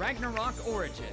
Ragnarok Origin.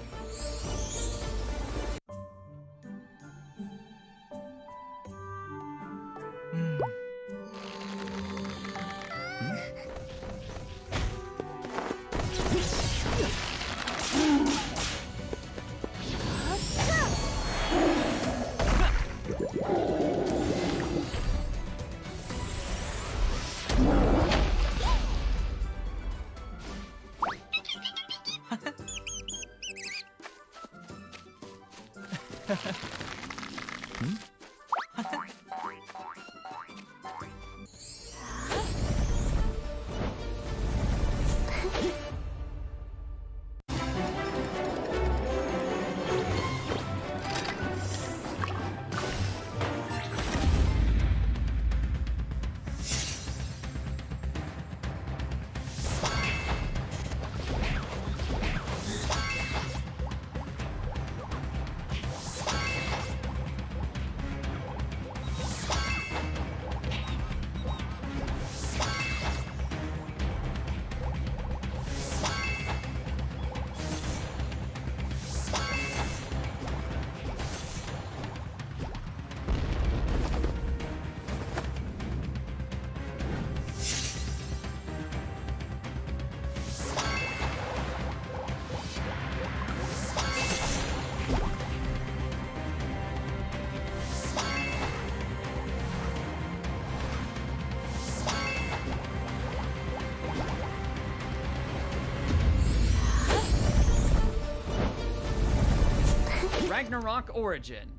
Ragnarok Origin.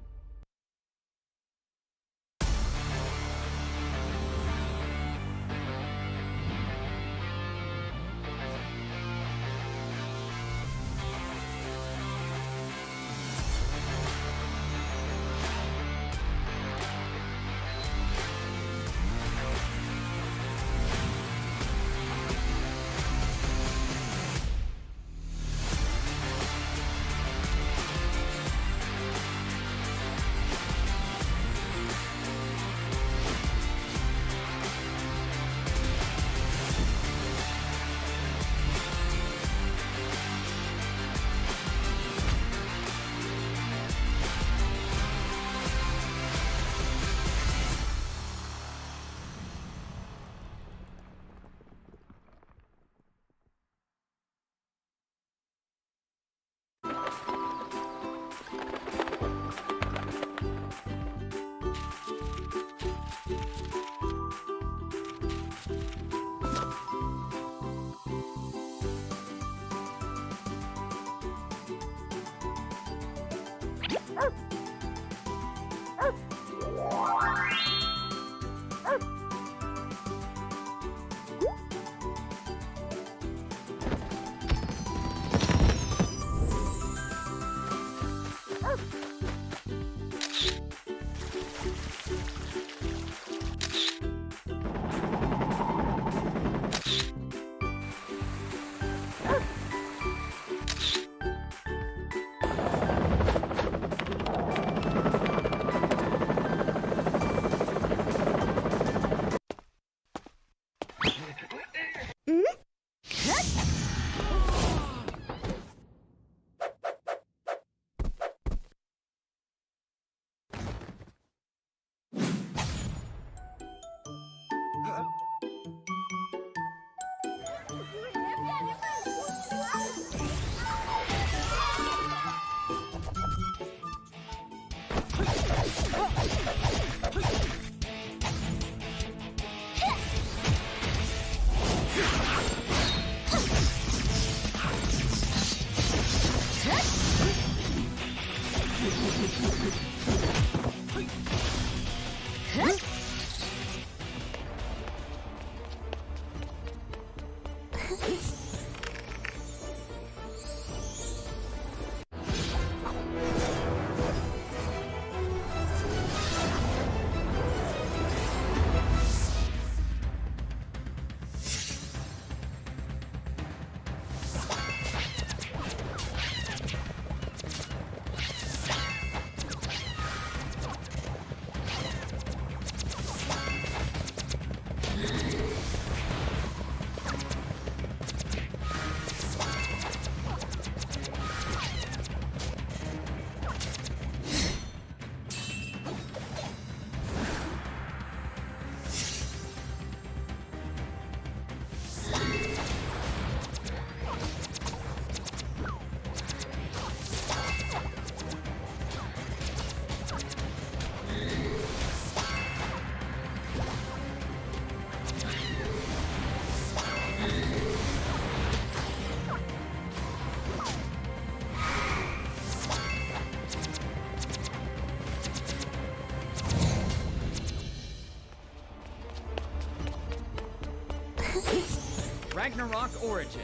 Ragnarok Origin.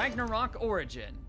Ragnarok Origin.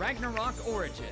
Ragnarok Origin.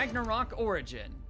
Ragnarok Origin.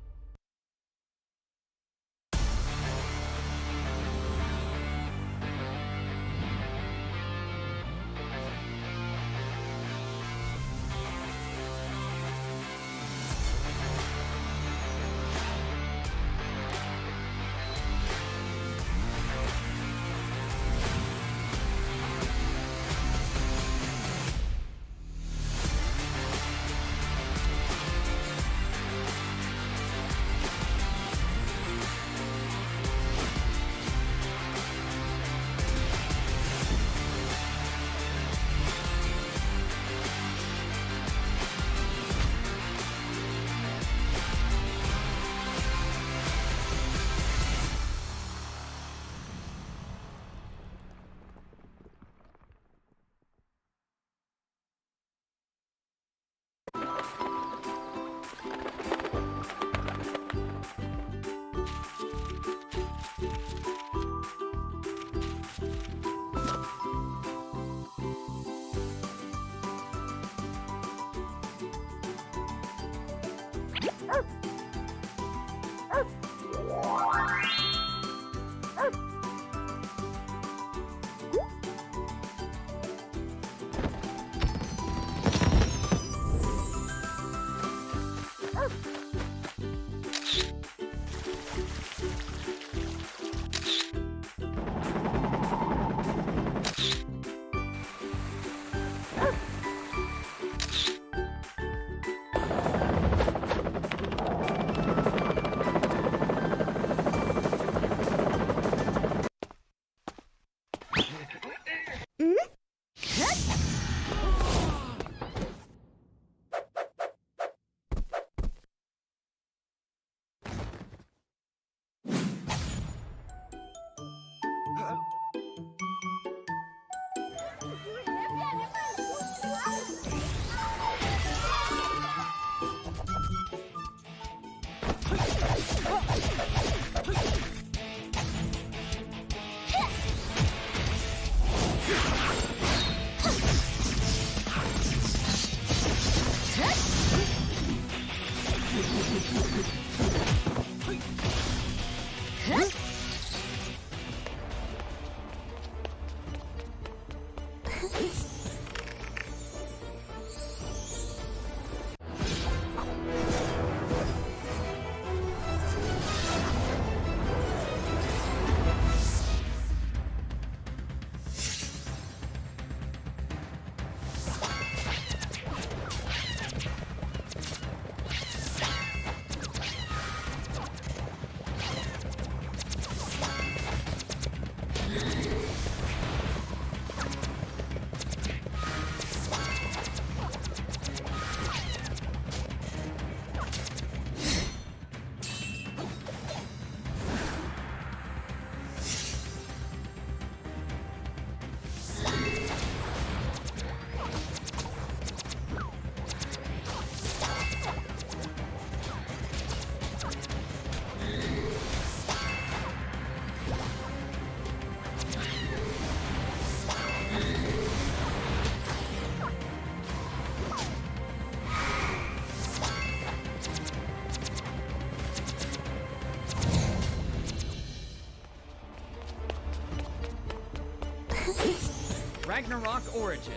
Ragnarok Origin.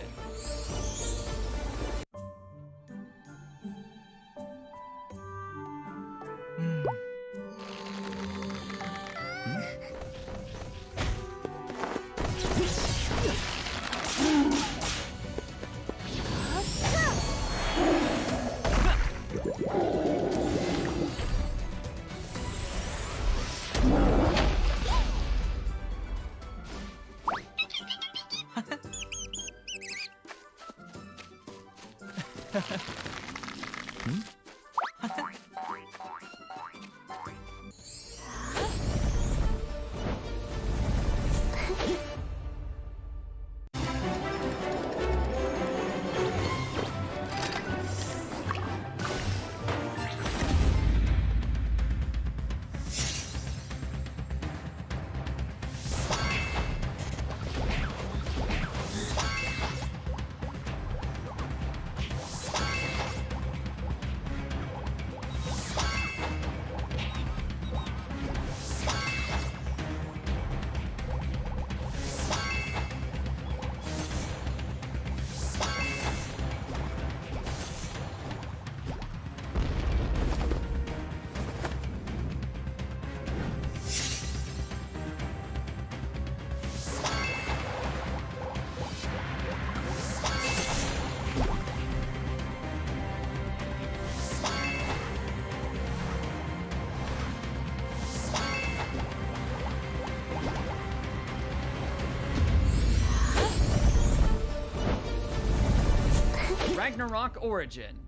Ragnarok Origin.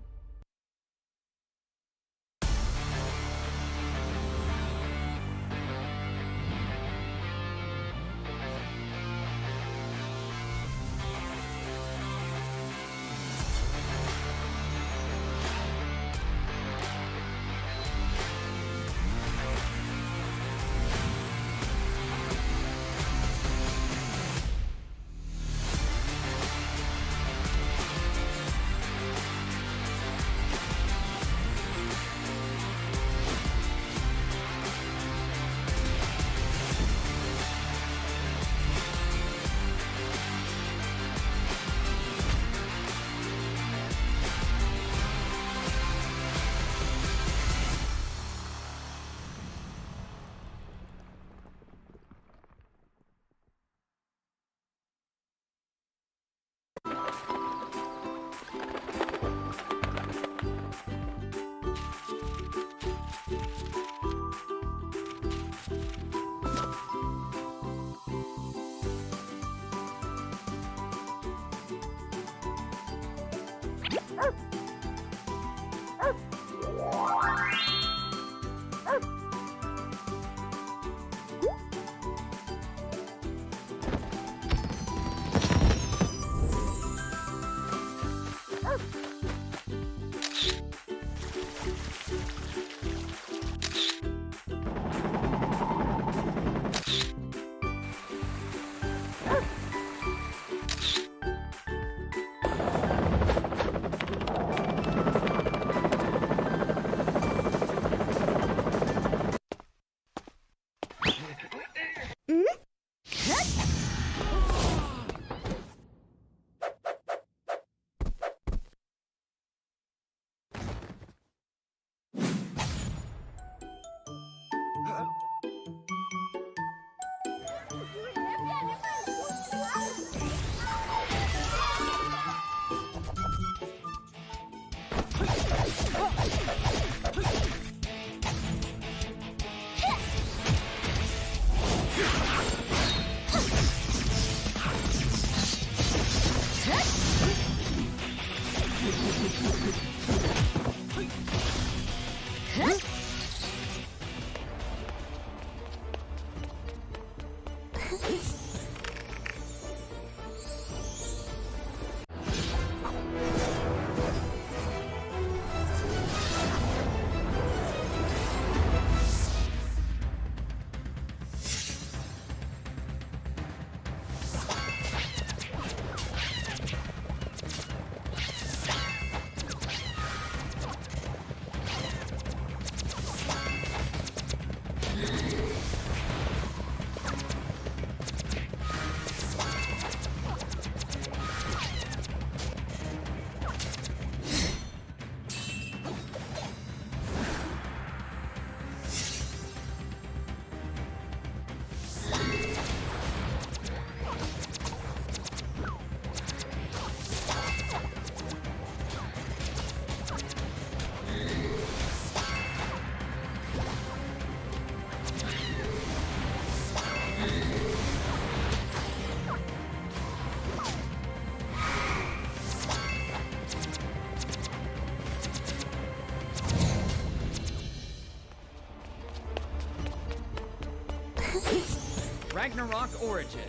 Ragnarok Origin.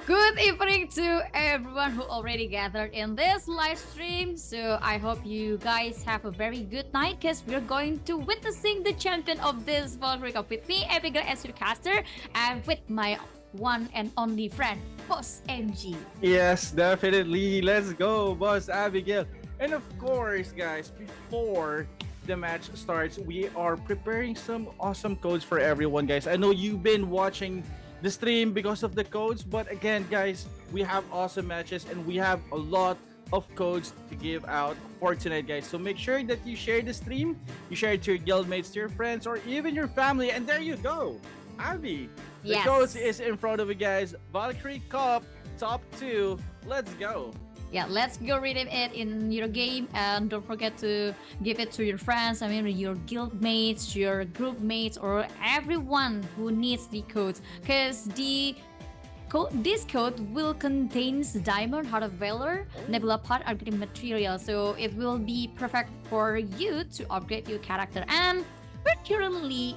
Good evening to everyone who already gathered in this live stream. So I hope you guys have a very good night because we're going to witnessing the champion of this Valkyrie Cup with me, Abigail as your caster, and with my one and only friend, Boss MG. Yes, definitely. Let's go, Boss Abigail. And of course, guys, before the match starts, we are preparing some awesome codes for everyone, guys. I know you've been watching the stream because of the codes, but again, guys, we have awesome matches and we have a lot of codes to give out for tonight, guys. So make sure that you share the stream, you share it to your guildmates, to your friends, or even your family. And there you go, Abby. The Yes. codes is in front of you guys. Valkyrie Cup top 2. Let's go. Yeah, let's go redeem it in your game, and don't forget to give it to your friends. I mean, your guild mates, your group mates, or everyone who needs the codes, because this code will contains Diamond, Heart of Valor, Nebula Pot upgrading material, so it will be perfect for you to upgrade your character. And we're currently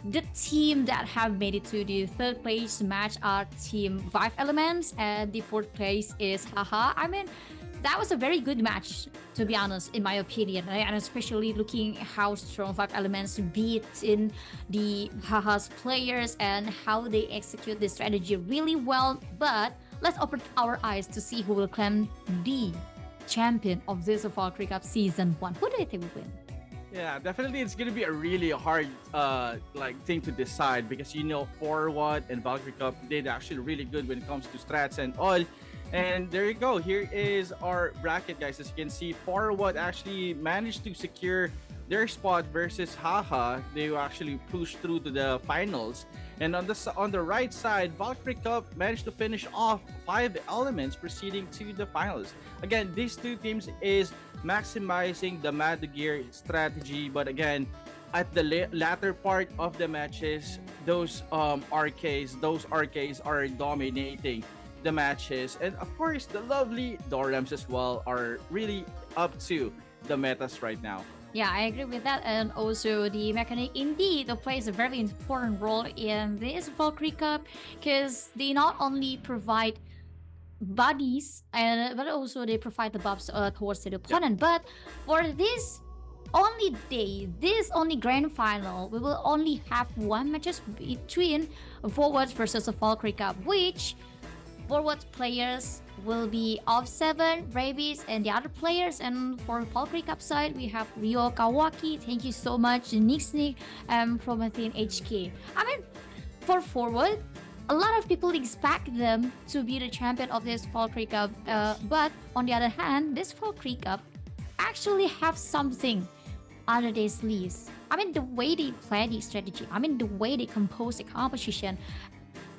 the team that have made it to the third place match are Team 5 Elements, and the fourth place is Haha. I mean, that was a very good match, to be honest, in my opinion, and especially looking how strong 5 Elements beat in the Haha's players and how they execute the strategy really well. But let's open our eyes to see who will claim the champion of this Valkyrie Cup Season 1. Who do you think will win? Yeah, definitely it's gonna be a really hard thing to decide because Forward and Valkyrie Cup did actually really good when it comes to strats and all. And there you go. Here is our bracket, guys. As you can see, Forward actually managed to secure their spot versus Haha. They actually pushed through to the finals. And on the right side, Valkyrie Cup managed to finish off 5 Elements, proceeding to the finals. Again, these two teams is maximizing the Mad Gear strategy, but again, at the latter part of the matches, those RKs are dominating the matches, and of course, the lovely Dorams as well are really up to the metas right now. Yeah, I agree with that. And also, the mechanic indeed plays a very important role in this Valkyrie Cup because they not only provide bodies, but also they provide the buffs towards the opponent. But for this only day, this only grand final, we will only have one matches between Forwards versus the Valkyrie Cup, which Forward players will be of 7, Rabies, and the other players. And for Valkyrie Cup side, we have Ryo Kawaki. Thank you so much, Nick Sneak, from within HK. I mean, for Forward, a lot of people expect them to be the champion of this Valkyrie Cup. But on the other hand, this Valkyrie Cup actually have something under their sleeves. I mean, the way they play the strategy. I mean, the way they compose the composition.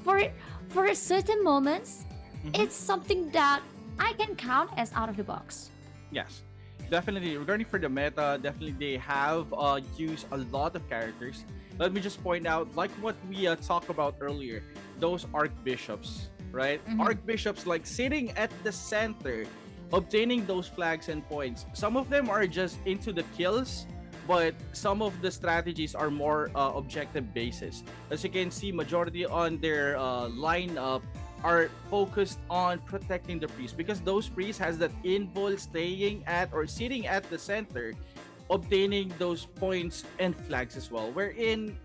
For certain moments, it's something that I can count as out of the box. Yes, definitely. Regarding for the meta, definitely they have used a lot of characters. Let me just point out, like what we talked about earlier, those archbishops, right? Archbishops like sitting at the center, obtaining those flags and points. Some of them are just into the kills, but some of the strategies are more objective basis. As you can see, majority on their lineup are focused on protecting the priest because those priests has that invul staying at or sitting at the center, obtaining those points and flags as well. Wherein,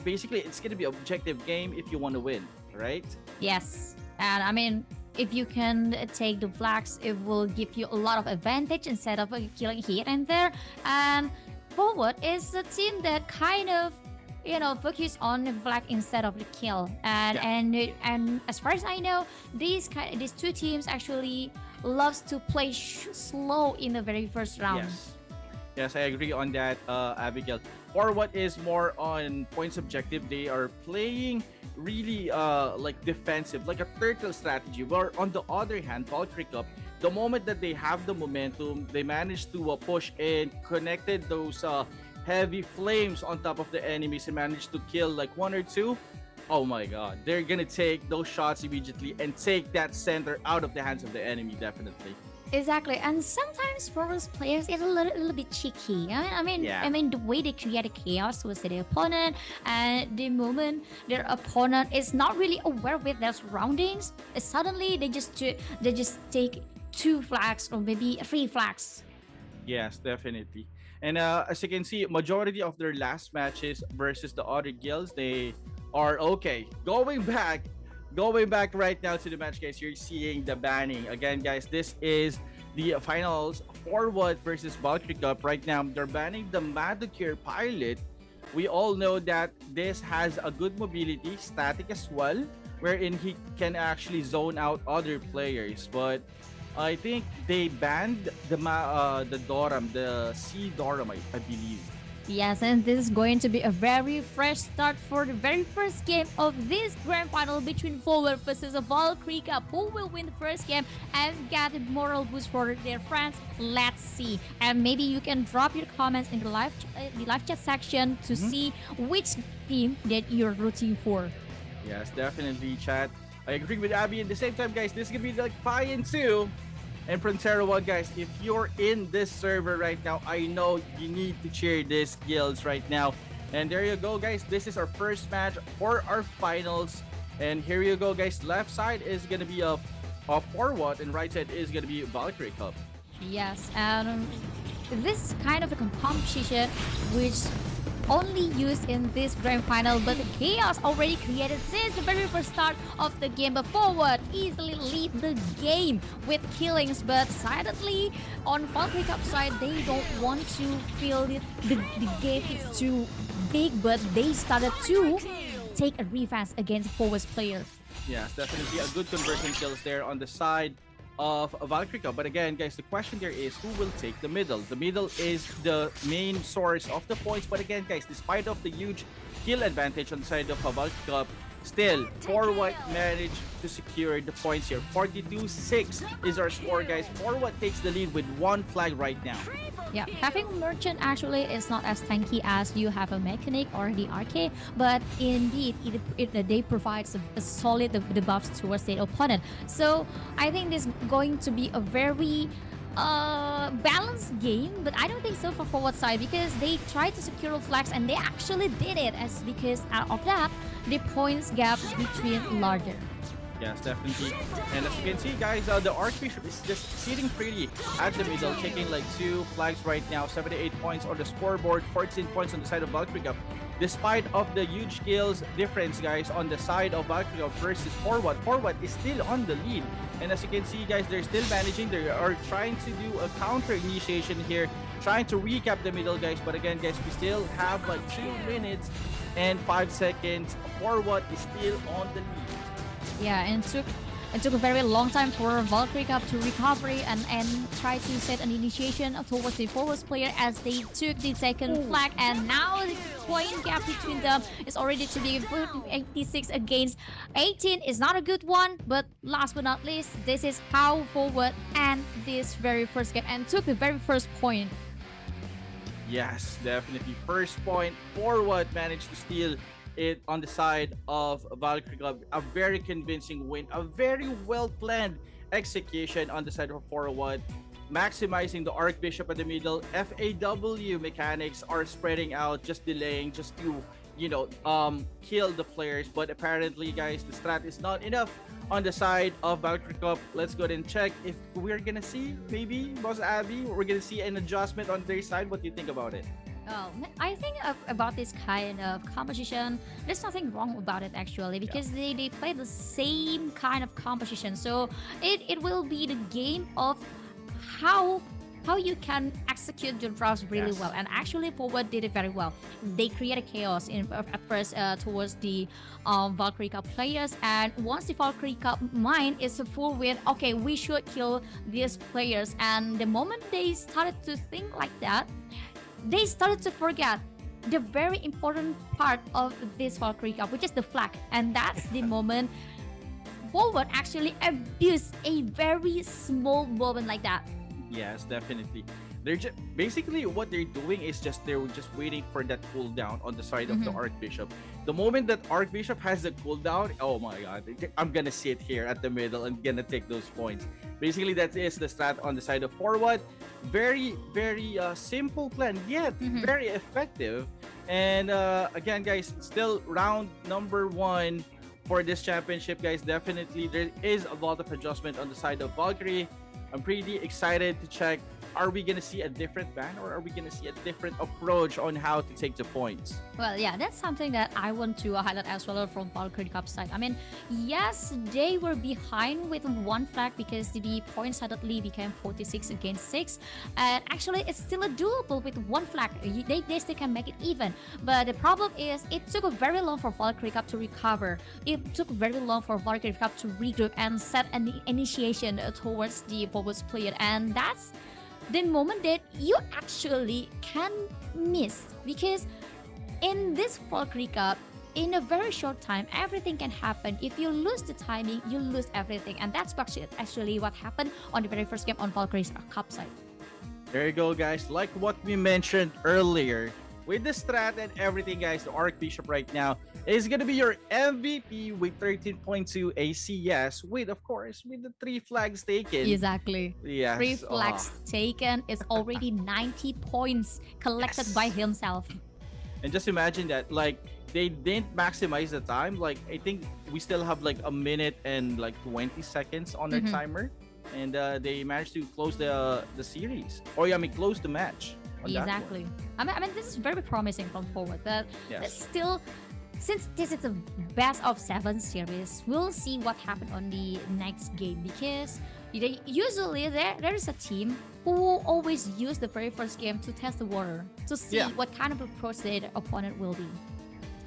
basically it's gonna be objective game if you want to win, right? Yes, and I mean, if you can take the flags, it will give you a lot of advantage instead of killing here and there. And Forward is a team that kind of focus on the flag instead of the kill. And as far as I know, these two teams actually loves to play slow in the very first round. Yes, I agree on that, Abigail. Forward is more on points objective. They are playing really like defensive, like a turtle strategy. Where on the other hand, Valkyrie Cup, the moment that they have the momentum, they managed to push in, connected those heavy flames on top of the enemies and managed to kill like 1 or 2. Oh my god, they're gonna take those shots immediately and take that center out of the hands of the enemy, definitely. Exactly, and sometimes Forest players is a little bit cheeky. Yeah. I mean, the way they create a chaos with their opponent, and the moment their opponent is not really aware with their surroundings, suddenly they just take two flags or maybe three flags. Yes, definitely. And as you can see, majority of their last matches versus the other guilds, they are okay. Going back right now to the match, guys. You're seeing the banning again, guys. This is the finals forward versus Valkyrie Cup. Right now, they're banning the Madocure pilot. We all know that this has a good mobility, static as well, wherein he can actually zone out other players. But I think they banned the Doram, the Sea Doram, I believe. Yes, and this is going to be a very fresh start for the very first game of this grand final between Forward versus the Valkyrie Cup. Who will win the first game and get a moral boost for their friends? Let's see. And maybe you can drop your comments in the live chat section to see which team that you're rooting for. Yes, definitely, chat. I agree with Abby. At the same time, guys, this is gonna be like Pi and 2 and Frontera 1, guys. If you're in this server right now, I know you need to cheer these guilds right now. And there you go, guys. This is our first match for our finals. And here you go, guys. Left side is gonna be a forward, and right side is gonna be Valkyrie Cup. Yes, and this kind of a competition which only used in this grand final, but the chaos already created since the very first start of the game. But Forward easily lead the game with killings, but silently on Valkyrie Cup side, they don't want to feel it. The game is too big, but they started to take a revenge against Forward's player. Yes, definitely a good conversion kills there on the side of Valkyrie Cup. But again, guys, the question there is who will take the middle? The middle is the main source of the points. But again, guys, despite of the huge kill advantage on the side of Valkyrie Cup, still, Forward managed to secure the points here. 42-6 is our score, guys. Forward takes the lead with one flag right now. Yeah, having merchant actually is not as tanky as you have a mechanic or the arcade, but indeed they provide a solid the buffs towards the opponent. So I think this is going to be a very balanced game, but I don't think so for Forward side because they tried to secure flags and they actually did it, as because out of that the points gap between larger. Yes, definitely. And as you can see, guys, the Archbishop is just sitting pretty at the middle, taking like 2 flags right now. 78 points on the scoreboard, 14 points on the side of Valkyrie Cup. Despite of the huge skills difference, guys, on the side of Valkyrie Cup versus Forward, Forward is still on the lead. And as you can see, guys, they're still managing. They are trying to do a counter initiation here, trying to recap the middle, guys. But again, guys, we still have like 2 minutes and 5 seconds. Forward is still on the lead. Yeah, and it took a very long time for Valkyrie Cup to recover and try to set an initiation towards the Forward player as they took the second flag, and now the point gap between them is already to be 86 against 18. Is not a good one, but last but not least, this is how Forward end this very first game and took the very first point. Yes, definitely. First point, Forward managed to steal it on the side of Valkyrie Club. A very convincing win, a very well planned execution on the side of Forward, maximizing the Archbishop at the middle. FAW mechanics are spreading out, just delaying, just to kill the players. But apparently, guys, the strat is not enough on the side of Valkyrie Cup. Let's go ahead and check if we're gonna see, maybe, Boss Abby, we're gonna see an adjustment on their side. What do you think about it? I think about this kind of competition, there's nothing wrong about it actually, because they play the same kind of competition. So it will be the game of how you can execute your drafts really well. And actually Forward did it very well. They created chaos at first towards the Valkyrie Cup players, and once the Valkyrie Cup mind is full with, okay, we should kill these players, and the moment they started to think like that, they started to forget the very important part of this Valkyrie Cup, which is the flag. And that's the moment Forward actually abused a very small moment like that. Yes, definitely. they're just basically what they're doing is they're just waiting for that cooldown on the side of the Archbishop. The moment that Archbishop has the cooldown, oh my god, I'm gonna sit here at the middle and gonna take those points. Basically, that is the strat on the side of forward. Very, very simple plan, yet very effective. And again, guys, still round number 1 for this championship, guys. Definitely, there is a lot of adjustment on the side of Valkyrie. I'm pretty excited to check. Are we gonna see a different ban, or are we gonna see a different approach on how to take the points? Well, yeah, that's something that I want to highlight as well from Valkyrie Cup side. I mean, yes, they were behind with 1 flag because the points suddenly became 46 against 6. And actually, it's still a doable with 1 flag. They still can make it even. But the problem is, it took very long for Valkyrie Cup to recover. It took very long for Valkyrie Cup to regroup and set an initiation towards the forward player. And that's the moment that you actually can miss, because in this Valkyrie Cup, in a very short time, everything can happen. If you lose the timing, you lose everything, and that's actually what happened on the very first game on Valkyrie Cup side. There you go, guys. Like what we mentioned earlier, with the strat and everything, guys, the Archbishop right now is gonna be your MVP with 13.2 ACS, with, of course, with the 3 flags taken. Exactly. Yes. 3 flags taken is already 90 points collected by himself. And just imagine that, like, they didn't maximize the time. Like, I think we still have like a minute and like 20 seconds on their timer, and they managed to close the series, or I mean, close the match. Exactly. I mean, this is very promising from forward, but still, since this is the best of 7 series, we'll see what happened on the next game, because usually there is a team who always use the very first game to test the water, to see what kind of approach their opponent will be.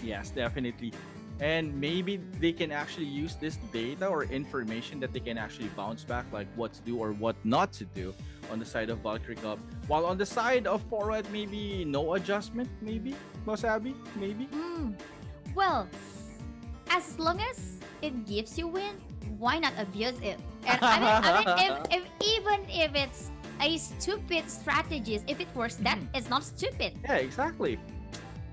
Yes, definitely. And maybe they can actually use this data or information that they can actually bounce back, like what to do or what not to do on the side of Valkyrie Cup. While on the side of forward, maybe no adjustment, maybe, Boss Abby, maybe? Well, as long as it gives you win, why not abuse it? And I mean, even if it's a stupid strategy, if it works, then it's not stupid. Yeah, exactly.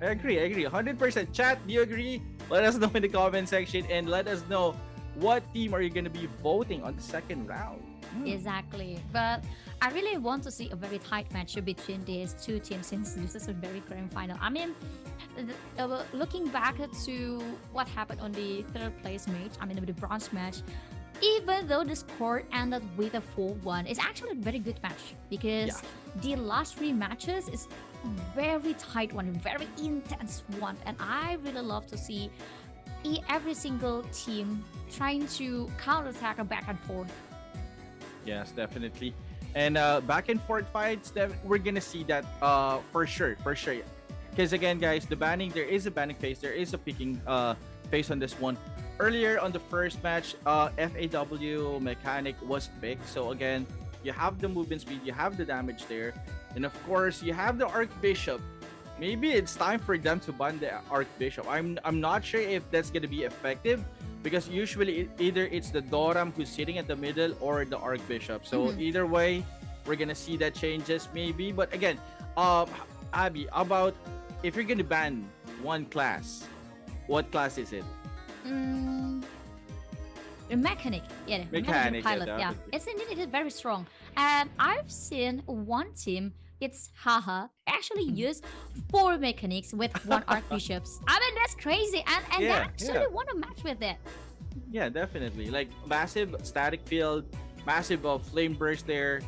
I agree. 100%. Chat, do you agree? Let us know in the comment section, and let us know what team are you going to be voting on the second round. Exactly. But I really want to see a very tight matchup between these 2 teams, since this is a very grand final. I mean, looking back to what happened on the 3rd place match, I mean, the bronze match, even though the score ended with a 4-1, it's actually a very good match, because the last 3 matches is very tight one, very intense one, and I really love to see every single team trying to counterattack back and forth. Yes, definitely. And back and forth fights, we're gonna see that for sure. Because again, guys, the banning, there is a banning phase, there is a picking phase on this one. Earlier on the first match, FAW mechanic was picked. So again, you have the movement speed, you have the damage there, and of course, you have the Archbishop. Maybe it's time for them to ban the Archbishop. I'm not sure if that's gonna be effective, because usually either it's the Doram who's sitting at the middle or the Archbishop. So either way, we're gonna see that changes maybe. But again, Abby, about if you're gonna ban one class, what class is it? The mechanic, the mechanic pilot, it's indeed very strong. And I've seen one team, it's Haha, actually use 4 mechanics with 1 Archbishops. I mean, that's crazy, and they actually won a match with it. Yeah, definitely. Like, massive static field, massive flame burst there.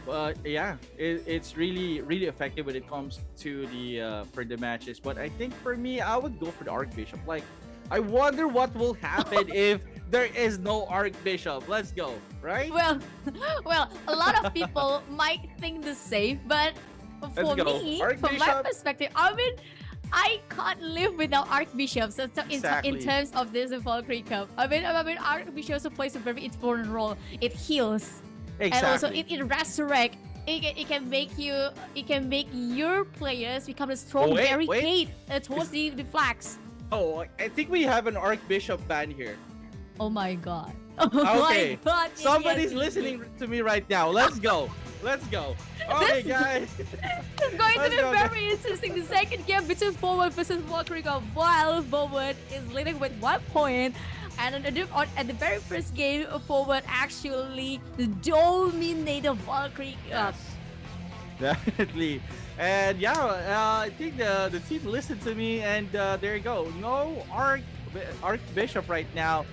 But yeah, it's really effective when it comes to the for the matches. But I think for me, I would go for the Archbishop. Like, I wonder what will happen if there is no Archbishop. Let's go, right? Well, a lot of people might think the same, but for me, from my perspective, I mean, I can't live without Archbishops. So in terms of this Valkyrie Cup, I mean, Archbishops plays a very important role. It heals, and also it resurrects. It can make your players become strong barricade towards the flags. Oh, I think we have an Archbishop ban here. Oh my god. Okay. My god. Somebody's listening to me right now. Let's go. Let's go. Okay, guys. It's going to Let's be go, very interesting. The second game between Forward versus Valkyrie Cup, while Forward is leading with 1 point. And at the very first game, Forward actually dominated Valkyrie Cup. Yes, definitely. And yeah, I think the team listened to me, and there you go. No Archbishop right now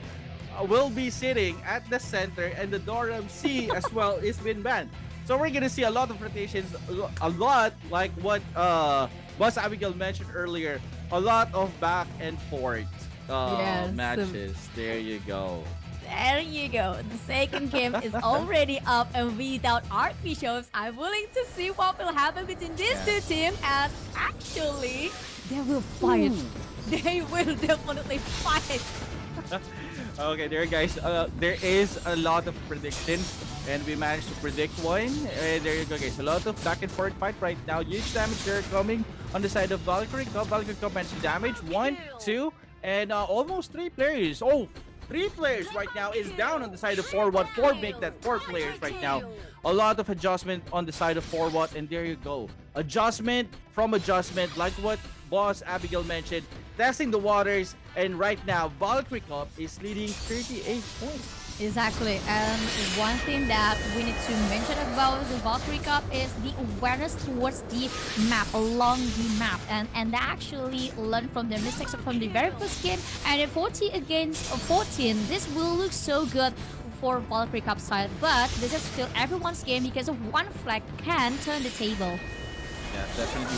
will be sitting at the center, and the Doram C as well is been banned. So we're gonna see a lot of rotations, a lot like what Boss Abigail mentioned earlier, a lot of back and forth Yes. matches. There you go. There you go. The second game is already up, and without Archbishops, I'm willing to see what will happen between these two teams. And actually, they will fight. They will definitely fight. Okay, there guys. There is a lot of prediction, and we managed to predict one. There you go, guys. A lot of back and forth fight right now. Huge damage there coming on the side of Valkyrie Cup. Valkyrie Cup managed to damage 1, 2, and almost 3 players. Oh, 3 players right now is down on the side of Forward. 4 make that 4 players right now. A lot of adjustment on the side of Forward, and there you go. Adjustment from adjustment, like what Boss Abigail mentioned. Testing the waters, and right now Valkyrie Cup is leading 38 points. Exactly. And one thing that we need to mention about the Valkyrie Cup is the awareness towards the map, along the map. And they actually learn from their mistakes from the very first game. And in 40 against 14, this will look so good for Valkyrie Cup side. But this is still everyone's game because one flag can turn the table. Yes, definitely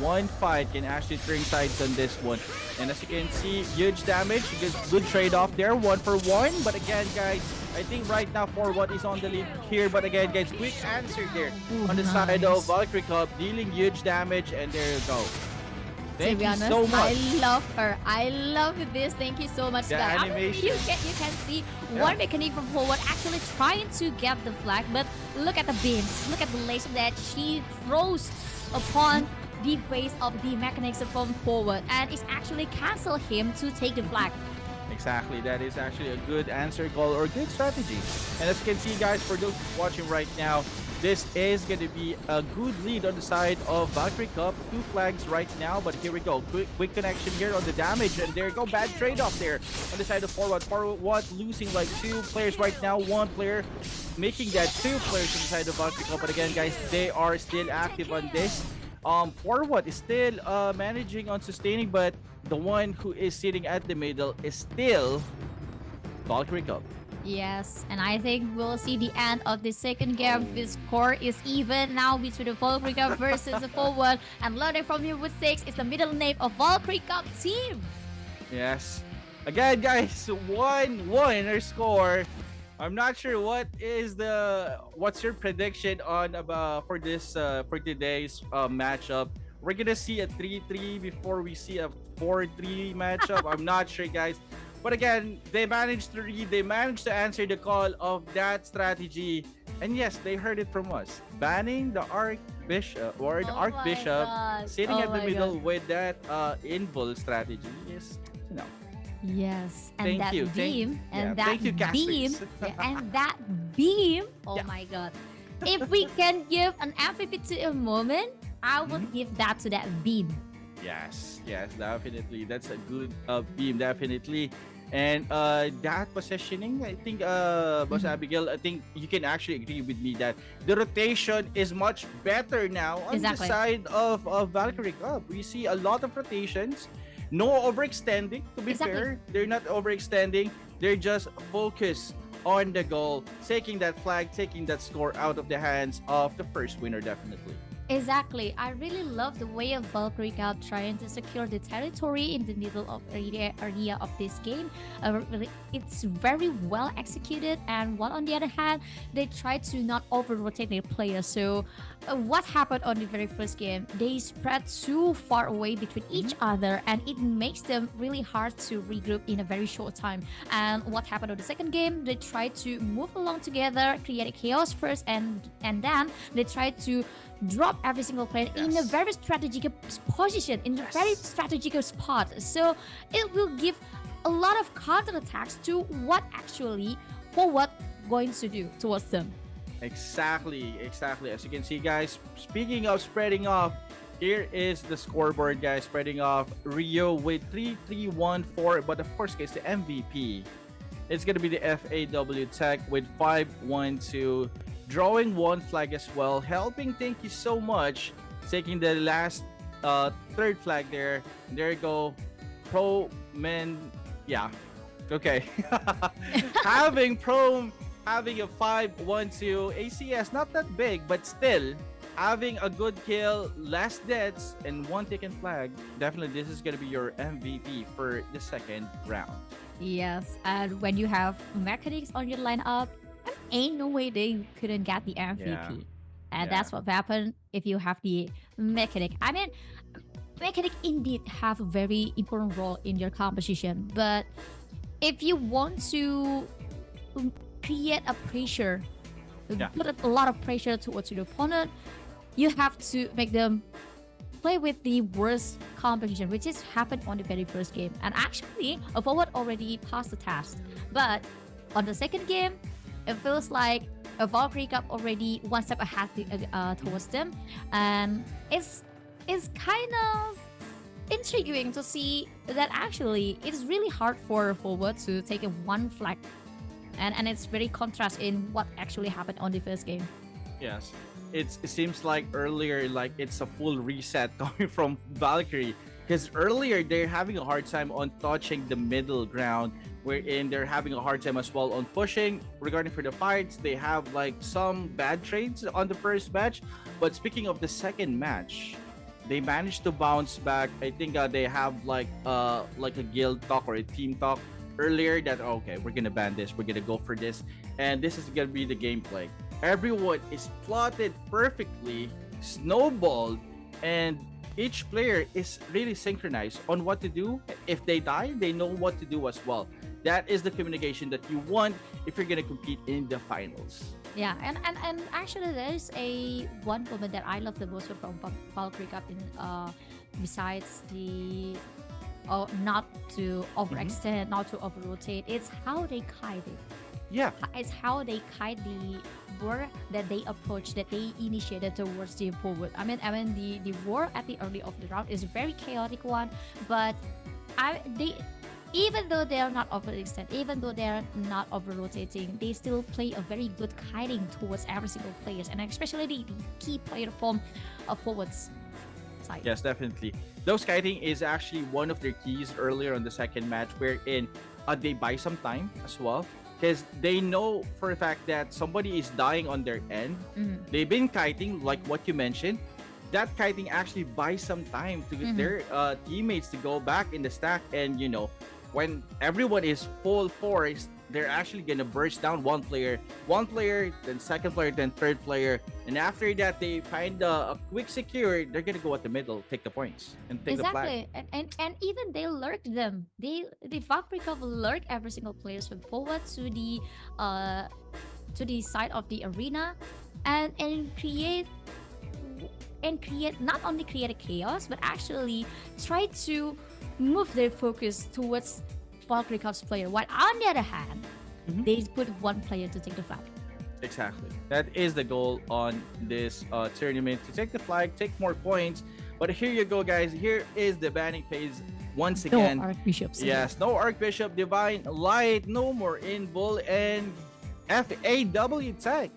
one fight can actually turn sides on this one. And as you can see, huge damage, good trade-off there, 1-for-1. But again, guys, I think right now Forward is on the lead here. But again, guys, quick answer there on the side of Valkyrie Cup, dealing huge damage, and there you go. Thank you so much. I love her. I love this. Thank you so much. The guys. animation. You can see one mechanic from Forward actually trying to get the flag, but look at the beams. Look at the laser that she throws upon the base of the mechanics from Forward, and it's actually cancel him to take the flag. Exactly, that is actually a good answer call or good strategy. And as you can see, guys, for those watching right now, this is going to be a good lead on the side of Valkyrie Cup. 2 flags right now, but here we go. Quick connection here on the damage, and there you go. Bad trade-off there on the side of Forward. Forward losing like 2 players right now. 1 player making that 2 players on the side of Valkyrie Cup. But again, guys, they are still active on this. Forward is still managing on sustaining, but the one who is sitting at the middle is still Valkyrie Cup. Yes, and I think we'll see the end of the second game. The score is even now between the Valkyrie Cup versus the Forward. And learning from you with 6 is the middle name of Valkyrie Cup team. Yes. Again, guys, 1-1 score. I'm not sure what's your prediction on for this for today's matchup. We're gonna see a 3-3 before we see a 4-3 matchup. I'm not sure, guys. But again, they managed to read, they managed to answer the call of that strategy. And yes, they heard it from us. Banning the Archbishop or the Archbishop sitting at the middle with that invul strategy is, Yes, and Thank that you. beam, and Thank you, that beam, and that beam. Oh my god! If we can give an MVP to a moment, I would give that to that beam. Yes, definitely. That's a good beam, definitely. And that positioning, I think, Boss Abigail, I think you can actually agree with me that the rotation is much better now on the side of Valkyrie Cup. We see a lot of rotations, no overextending. To be fair, they're not overextending. They're just focused on the goal, taking that flag, taking that score out of the hands of the first winner, definitely. Exactly. I really love the way of Valkyrie Cup trying to secure the territory in the middle of area of this game. It's very well executed, and while on the other hand, they try to not over-rotate their players. So what happened on the very first game? They spread too far away between each other, and it makes them really hard to regroup in a very short time. And what happened on the second game? They tried to move along together, create a chaos first, and then they tried to drop every single player in a very strategic position, in a very strategic spot. So it will give a lot of counterattacks to what actually Forward going to do towards them. Exactly. As you can see, guys, speaking of spreading off, here is the scoreboard, guys. Spreading off Rio with 3-3-1-4, but of course, guys, the MVP. It's gonna be the FAW Tech with 5-1-2, drawing one flag as well, helping. Thank you so much. Taking the last third flag there. There you go. Pro men, yeah. Okay. having pro having a 5-1-2 ACS, not that big, but still having a good kill, less deaths, and one taken flag. Definitely, this is gonna be your MVP for the second round. Yes, and when you have mechanics on your lineup, ain't no way they couldn't get the MVP. Yeah. And Yeah. that's what happened if you have the mechanic. I mean, mechanic indeed have a very important role in your composition, but if you want to create a pressure, Yeah. put a lot of pressure towards your opponent, you have to make them play with the worst composition, which is happened on the very first game. And actually, a forward already passed the test, but on the second game, it feels like a Valkyrie Cup already one step ahead towards them, and it's kind of intriguing to see that actually it's really hard for a forward to take a one flag, and it's very contrast in what actually happened on the first game. Yes. It seems like earlier, like it's a full reset coming from Valkyrie. Because earlier they're having a hard time on touching the middle ground, wherein they're having a hard time as well on pushing. Regarding for the fights, they have like some bad trades on the first match. But speaking of the second match, they managed to bounce back. I think they have like a guild talk or a team talk earlier that okay, we're gonna ban this, we're gonna go for this, and this is gonna be the gameplay. Everyone is plotted perfectly, snowballed, and each player is really synchronized on what to do. If they die, they know what to do as well. That is the communication that you want if you're gonna compete in the finals. Yeah, and actually there's a one moment that I love the most from Valkyrie Cup in besides the not to overextend, not to over rotate. It's how they kite it. Yeah. It's how they kite the war that they approach, that they initiated towards the forward. I mean the war at the early of the round is a very chaotic one, but they, even though they are not overextend, even though they are not over rotating, they still play a very good kiting towards every single players, and especially the key player from a forwards side. Yes, definitely. Those kiting is actually one of their keys earlier on the second match, wherein they buy some time as well. Because they know for a fact that somebody is dying on their end. They've been kiting, like what you mentioned. That kiting actually buys some time to get their teammates to go back in the stack. And, you know, when everyone is full force, they're actually going to burst down one player, then second player, then third player. And after that, they find a quick secure. They're going to go at the middle, take the points, and take the flag. Exactly, and even they lurk them. The Valkyrie Cup lurk every single players from forward to the side of the arena, and create not only create a chaos, but actually try to move their focus towards Valkyrie Cup's player. While on the other hand, they put one player to take the flag. Exactly. That is the goal on this tournament, to take the flag, take more points. But here you go, guys. Here is the banning phase once again. No Archbishops. Yes, no Archbishop, Divine Light, no more Inbull, and FAW Tech.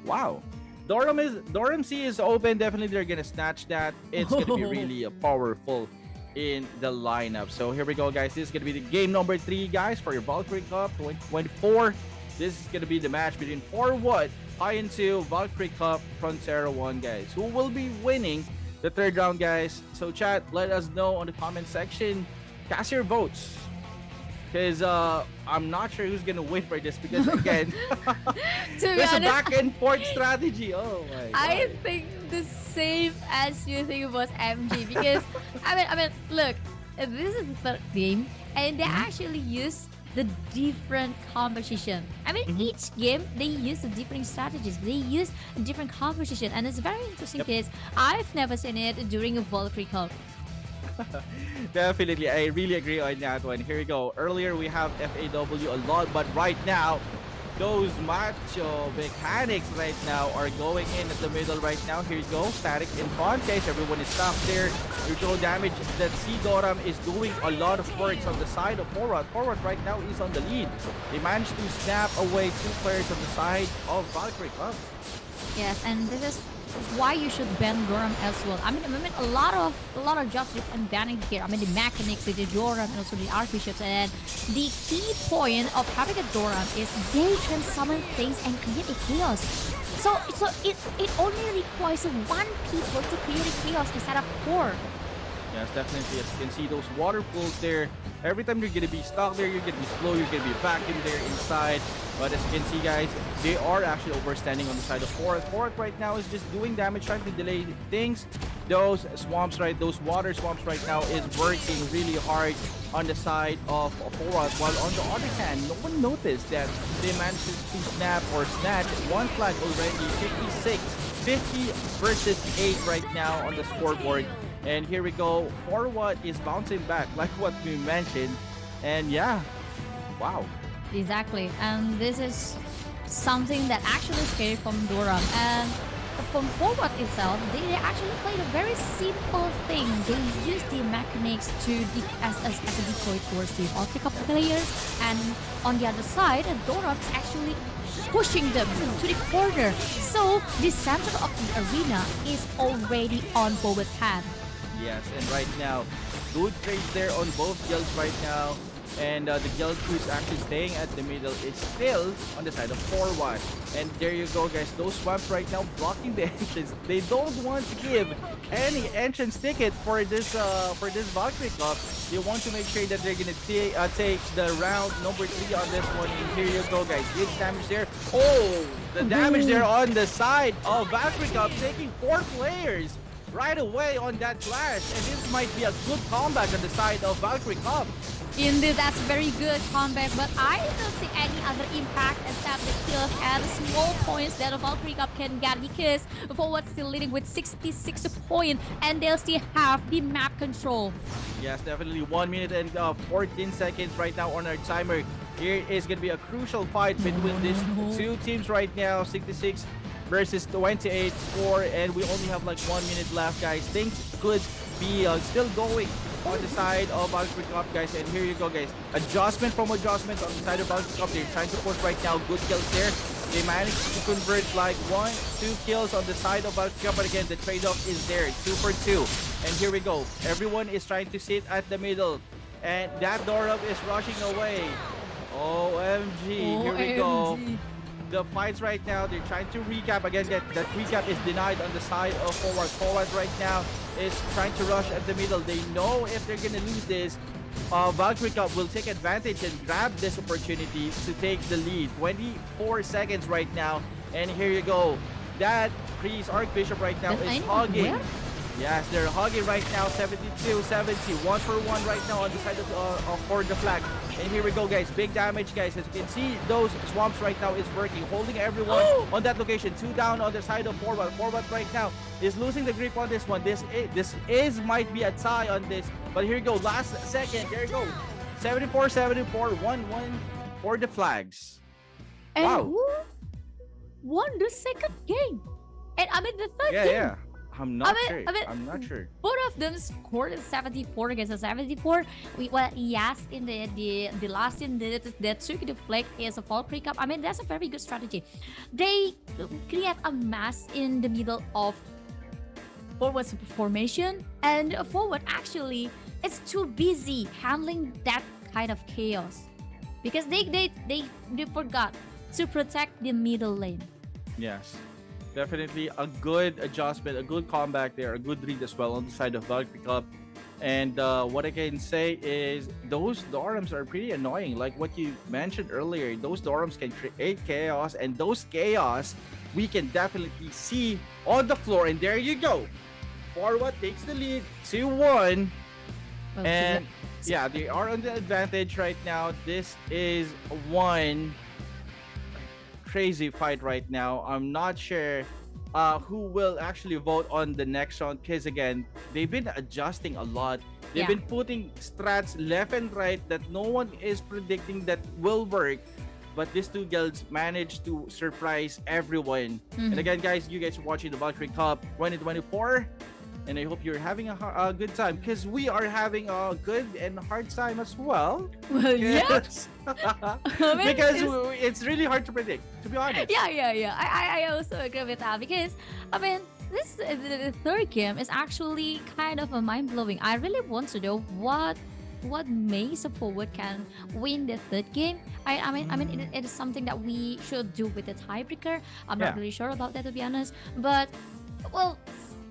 Wow. Dorum C is open. Definitely they're gonna snatch that. It's gonna be really powerful in the lineup. So here we go, guys. This is gonna be the game number 3, guys, for your Valkyrie Cup 2024. This is gonna be the match between Forward, Iron 2, Valkyrie Cup, Frontera 1, guys. Who will be winning the third round, guys? So chat, let us know on the comment section. Cast your votes. Because I'm not sure who's gonna win for this, because again, there's a back and forth strategy. Oh my god. I think the same as you think about MG, because I mean look, this is the third game and they actually use the different composition. I mean each game they use the different strategies, they use a different composition, and it's very interesting because I've never seen it during a Valkyrie Cup. Definitely, I really agree on that one. Here we go. Earlier we have FAW a lot, but right now those macho mechanics right now are going in at the middle right now. Here you go, static in front, guys. Everyone is stopped there. You throw damage. That Doram is doing a lot of works on the side of Forward. Forward right now is on the lead. They managed to snap away 2 players on the side of Valkyrie Cup. Yes, and this is why you should ban Doram as well. I mean, a lot of jobs you can banning here. I mean, the mechanics, the Doram, and also the archbishops. And the key point of having a Doram is they can summon things and create a chaos. So it only requires 1 people to create a chaos instead of 4. Yes, definitely. As you can see, those water pools there. Every time you're gonna be stuck there, you're gonna be slow, you're gonna be vacuumed there inside. But as you can see, guys, they are actually overstanding on the side of Fourth. Fourth right now is just doing damage, trying to delay things. Those swamps, right, those water swamps right now is working really hard on the side of Fourth. While on the other hand, no one noticed that they managed to snap or snatch 1 flag already. 50 versus 8 right now on the scoreboard. And here we go. Forward is bouncing back, like what we mentioned. And yeah, wow. Exactly, and this is something that actually is scary from Doram. And from Forward itself, they actually played a very simple thing. They used the mechanics as a decoy towards the Valkyrie Cup players, and on the other side, Doram is actually pushing them to the corner. So the center of the arena is already on Forward's hand. Yes, and right now, good trades there on both guilds right now. And the guild who's actually staying at the middle is still on the side of Forward. And there you go, guys. Those swamps right now blocking the entrance. They don't want to give any entrance ticket for this Valkyrie Cup. They want to make sure that they're gonna take the round number 3 on this one. And here you go, guys. Huge damage there. Oh, the damage there on the side of Valkyrie Cup, taking 4 players right away on that flash. And this might be a good comeback on the side of Valkyrie Cup. Indeed, that's very good comeback, but I don't see any other impact except the kills and small points that the Valkyrie Cup can get, because Forward still leading with 66 points and they'll still have the map control. Yes, definitely 1 minute and 14 seconds right now on our timer. Here is going to be a crucial fight between these 2 teams right now. 66 versus 28 score, and we only have like 1 minute left, guys. Things could be still going on the side of Valkyrie Cup, guys. And here you go, guys. Adjustment on the side of Valkyrie Cup. They're trying to push right now. Good kills there. They managed to convert like 1-2 kills on the side of Valkyrie Cup, but again, the trade-off is there. 2 for 2. And here we go. Everyone is trying to sit at the middle, and that Doram is rushing away. OMG. Here we go. The fights right now, they're trying to recap. Again, that recap is denied on the side of Forward. Forward right now is trying to rush at the middle. They know if they're gonna lose this, Valkyrie Cup will take advantage and grab this opportunity to take the lead. 24 seconds right now, and here you go. That Priest Archbishop right now is hugging. Where? Yes, they're hugging right now. 72-70, 1 for 1 right now on the side of for the flag. And here we go, guys. Big damage, guys. As you can see, those swamps right now is working, holding everyone on that location. 2 down on the side of Forward. Forward right now is losing the grip on this one. This might be a tie on this. But here you go. Last second. There you go. 74-74, 1-1 for the flags. And Wow. who won the second game? And I mean the third game. Yeah. I'm not sure. Both of them scored 74 against 74. Yes, in the last team that took the flag is a Valkyrie Cup. I mean, that's a very good strategy. They create a mass in the middle of Forward's formation, and Forward actually is too busy handling that kind of chaos because they forgot to protect the middle lane. Yes. Definitely a good adjustment, a good comeback there, a good read as well on the side of Valkyrie Cup. And what I can say is those Dorams are pretty annoying. Like what you mentioned earlier, those Dorams can create chaos, and those chaos we can definitely see on the floor. And there you go. Forward takes the lead 2-1. And yeah, they are on the advantage right now. This is one crazy fight right now. I'm not sure who will actually vote on the next round, because again, they've been adjusting a lot. They've been putting strats left and right that no one is predicting that will work. but these two guilds managed to surprise everyone. And Mhm. again, guys, you guys are watching the Valkyrie Cup 2024, and I hope you're having a good time because we are having a good and hard time as well. Well, yeah. Yes. I mean, Because it's- it's really hard to predict, to be honest. yeah. I also agree with that because I mean this the third game is actually kind of a mind blowing. I really want to know what makes a forward can win the third game. I mean it is something that we should do with the tiebreaker. I'm not Yeah. really sure about that to be honest, but well.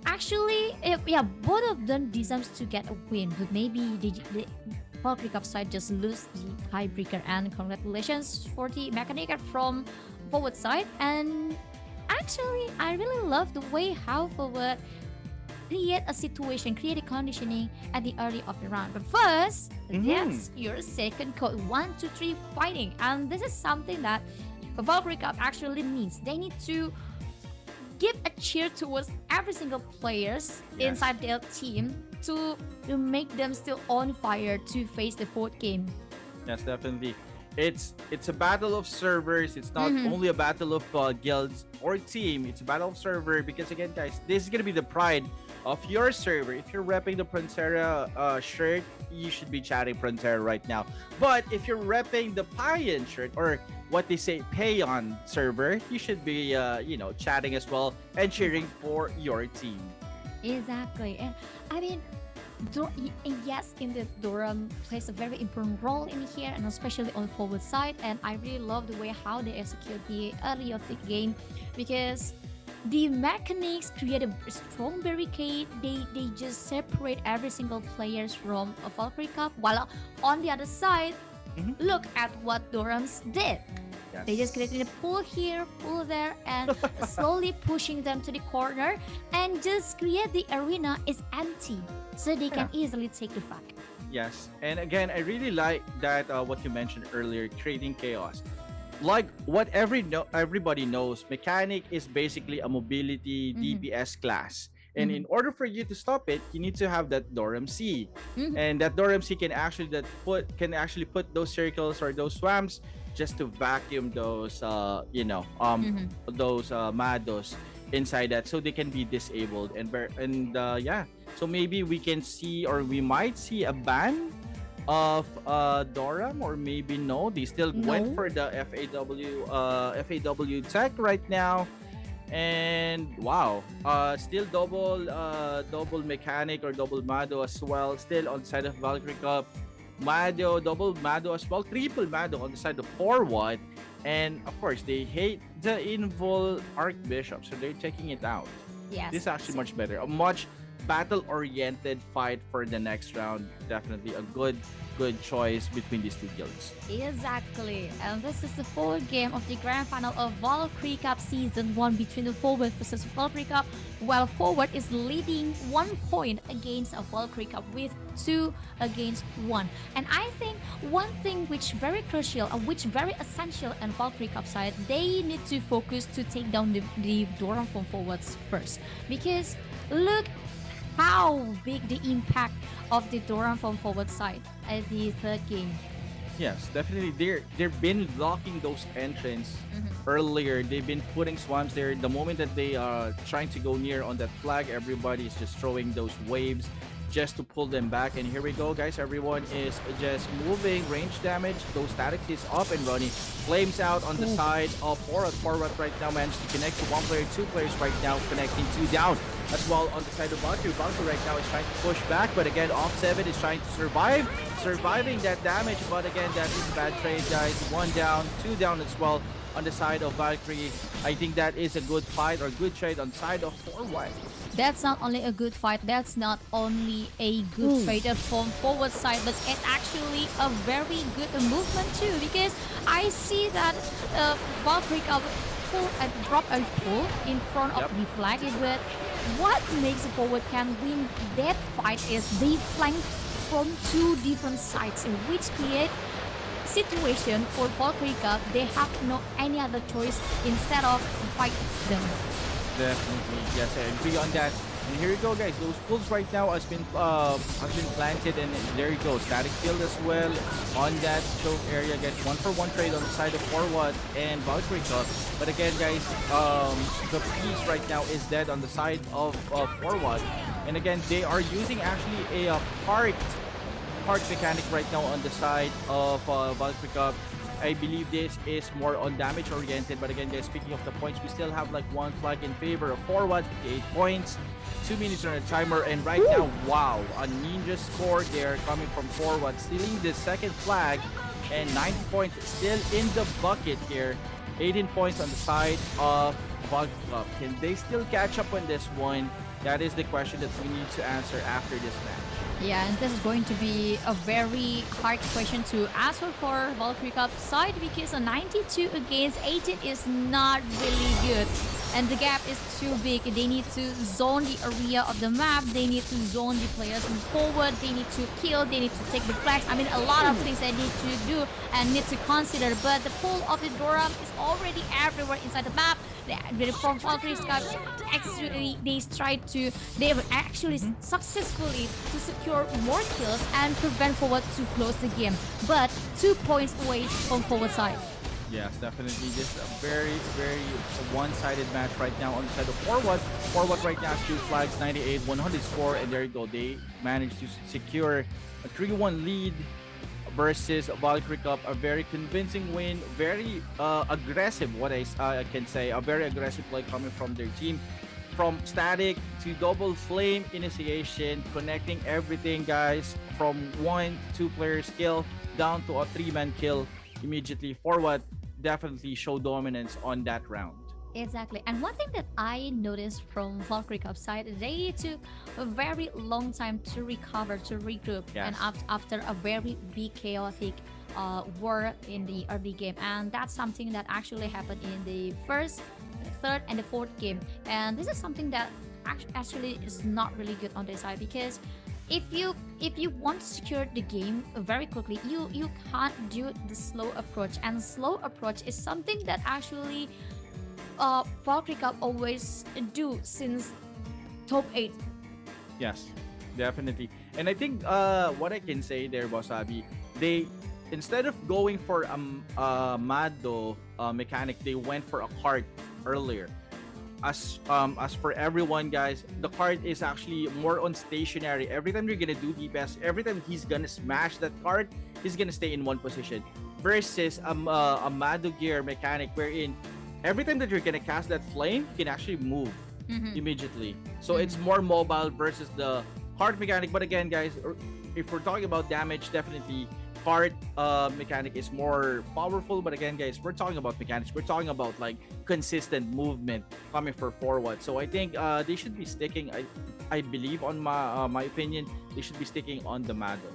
Actually, yeah, both of them deserves to get a win, but maybe the Valkyrie Cup side just lose the tiebreaker. And congratulations for the mechanic from forward side. And actually, I really love the way how forward create a situation, create a conditioning at the early of the round. But first, that's your second code 1, 2, 3 fighting, and this is something that Valkyrie Cup actually needs. They need to give a cheer towards every single players Yes. inside their team to make them still on fire to face the fourth game. Yes, definitely. It's a battle of servers. It's not Mhm. only a battle of guilds or team. It's a battle of server because again, guys, this is gonna be the pride of your server. If you're repping the Prontera shirt, you should be chatting Prontera right now. But if you're repping the Payan shirt or what they say Payon server, you should be chatting as well and cheering for your team. Exactly. And I mean, yes, in the Durham plays a very important role in here, and especially on forward side. And I really love the way how they execute the early of the game, because the mechanics create a strong barricade. They just separate every single players from a Valkyrie Cup. While on the other side, Mhm. look at what Durham's did. Yes. They just created a pull here, pull there, and slowly pushing them to the corner, and just create the arena is empty, so they can easily take the fight. Yes, and again, I really like that what you mentioned earlier, creating chaos. Like what everybody knows, mechanic is basically a mobility DPS class, and in order for you to stop it, you need to have that Dorem C, Mhm. and that Dorem C can actually put those circles or those swamps just to vacuum those those Mados inside that, so they can be disabled so maybe we can see, or we might see, a ban of Doram, or maybe no, they still went No. for the FAW tech right now. And wow, still double mechanic or double Mado as well, still on the side of Valkyrie Cup. Mado, double Mado as well, triple Mado on the side of forward. And of course, they hate the invul Archbishop, so they're taking it out. Yes. This is actually much better. A much battle-oriented fight for the next round. Definitely a good choice between these two guilds. Exactly. And this is the fourth game of the grand final of Valkyrie Cup Season 1 between the Forward versus Valkyrie Cup, while Forward is leading 1 point against a Valkyrie Cup with 2 against 1. And I think one thing which very crucial and which very essential in Valkyrie Cup side, they need to focus to take down the Doran from Forwards first. Because look how big the impact of the Doran from Forward side at the third game. Yes, definitely. They've been blocking those entrance earlier. They've been putting swamps there. The moment that they are trying to go near on that flag, everybody is just throwing those waves just to pull them back. And here we go, guys. Everyone is just moving. Range damage. Those static is up and running. Flames out on the side of forward right now. Managed to connect to 1 player, 2 players right now, connecting 2 down. As well on the side of Valkyrie. Valkyrie right now is trying to push back, but again, off 7 is trying to surviving that damage. But again, that is a bad trade, guys. 1 down, 2 down as well on the side of Valkyrie. I think that is a good fight or good trade on side of forward. That's not only a good fight, that's not only a good trader from forward side, but it's actually a very good movement too, because I see that Valkyrie pull and drop a pull in front of Yep. the flag, but what makes the forward can win that fight is they flank from 2 different sides, in which create situation for Valkyrie Cup. They have no any other choice instead of fight them. Definitely, yes, I agree on that. And here you go, guys. Those pulls right now has been planted, and there you go. Static field as well on that choke area, guys. 1-for-1 trade on the side of Forward and Valkyrie Cup. But again, guys, the piece right now is dead on the side of Forward. And again, they are using actually a heart mechanic right now on the side of Valkyrie Cup. I believe this is more on damage oriented, but again, guys, speaking of the points, we still have like one flag in favor of Forward, 58 points, 2 minutes on a timer, and right now, wow, a ninja score there coming from Forward, stealing the second flag, and 90 points still in the bucket here. 18 points on the side of Valkyrie Cup. Can they still catch up on this one? That is the question that we need to answer after this match. Yeah, and this is going to be a very hard question to answer for Valkyrie Cup side because a 92 against 18 is not really good. And the gap is too big. They need to zone the area of the map. They need to zone the players forward. They need to kill. They need to take the flags. I mean, a lot of things they need to do and need to consider. But the pull of the Doram is already everywhere inside the map. The from Valkyrie Cup, actually, they have actually successfully to secure more kills and prevent Forward to close the game. But 2 points away from Forward side. Yes, definitely. This is a very, very one-sided match right now on the side of Forward. Forward right now has 2 flags, 98, 100 score, and there you go. They managed to secure a 3-1 lead versus Valkyrie Cup. A very convincing win, very aggressive, what I can say. A very aggressive play coming from their team. From static to double flame initiation, connecting everything, guys. From 1-2 players kill down to a 3-man kill immediately. Forward definitely show dominance on that round. Exactly. And one thing that I noticed from Valkyrie Cup side, they took a very long time to recover, to regroup, Yes. and after a very big chaotic war in the early game. And that's something that actually happened in the first, third, and the fourth game. And this is something that actually is not really good on their side because if you want to secure the game very quickly, you can't do the slow approach. And slow approach is something that actually Valkyrie Cup always do since top 8. Yes, definitely. And I think what I can say there, Wasabi, they instead of going for a Mado mechanic, they went for a cart earlier. As for everyone, guys, the card is actually more on stationary. Every time you're gonna do DPS, every time he's gonna smash that card, he's gonna stay in one position. Versus a Mado gear mechanic, wherein every time that you're gonna cast that flame, you can actually move immediately. So it's more mobile versus the card mechanic. But again, guys, if we're talking about damage, definitely card mechanic is more powerful. But again, guys, we're talking about mechanics. We're talking about like consistent movement coming for Forward. So I think they should be sticking. I believe, on my opinion, they should be sticking on the Mado.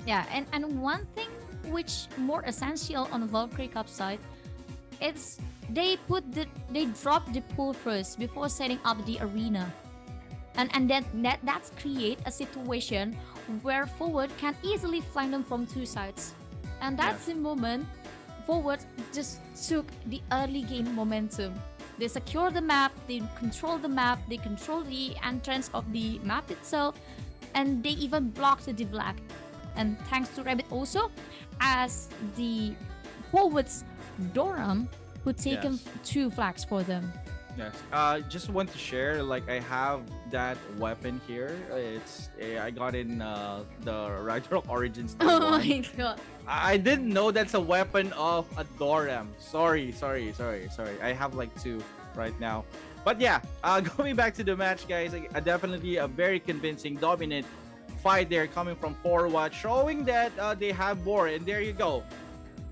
Yeah, and one thing which more essential on the Valkyrie Cup side, it's they drop the pool first before setting up the arena. And then that's create a situation where Forward can easily flank them from 2 sides. And that's the moment Forward just took the early game momentum. They secure the map, they control the map, they control the entrance of the map itself, and they even blocked the flag. And thanks to Rabbit also, as the Forward's Doram who taken 2 flags for them. Yes. Just want to share, like, I have that weapon here. I got in the Ragnarok Origins. Oh my god. I didn't know that's a weapon of a Doram. Sorry. I have like 2 right now. But yeah, going back to the match, guys, definitely a very convincing, dominant fight there coming from Forward, showing that they have more. And there you go.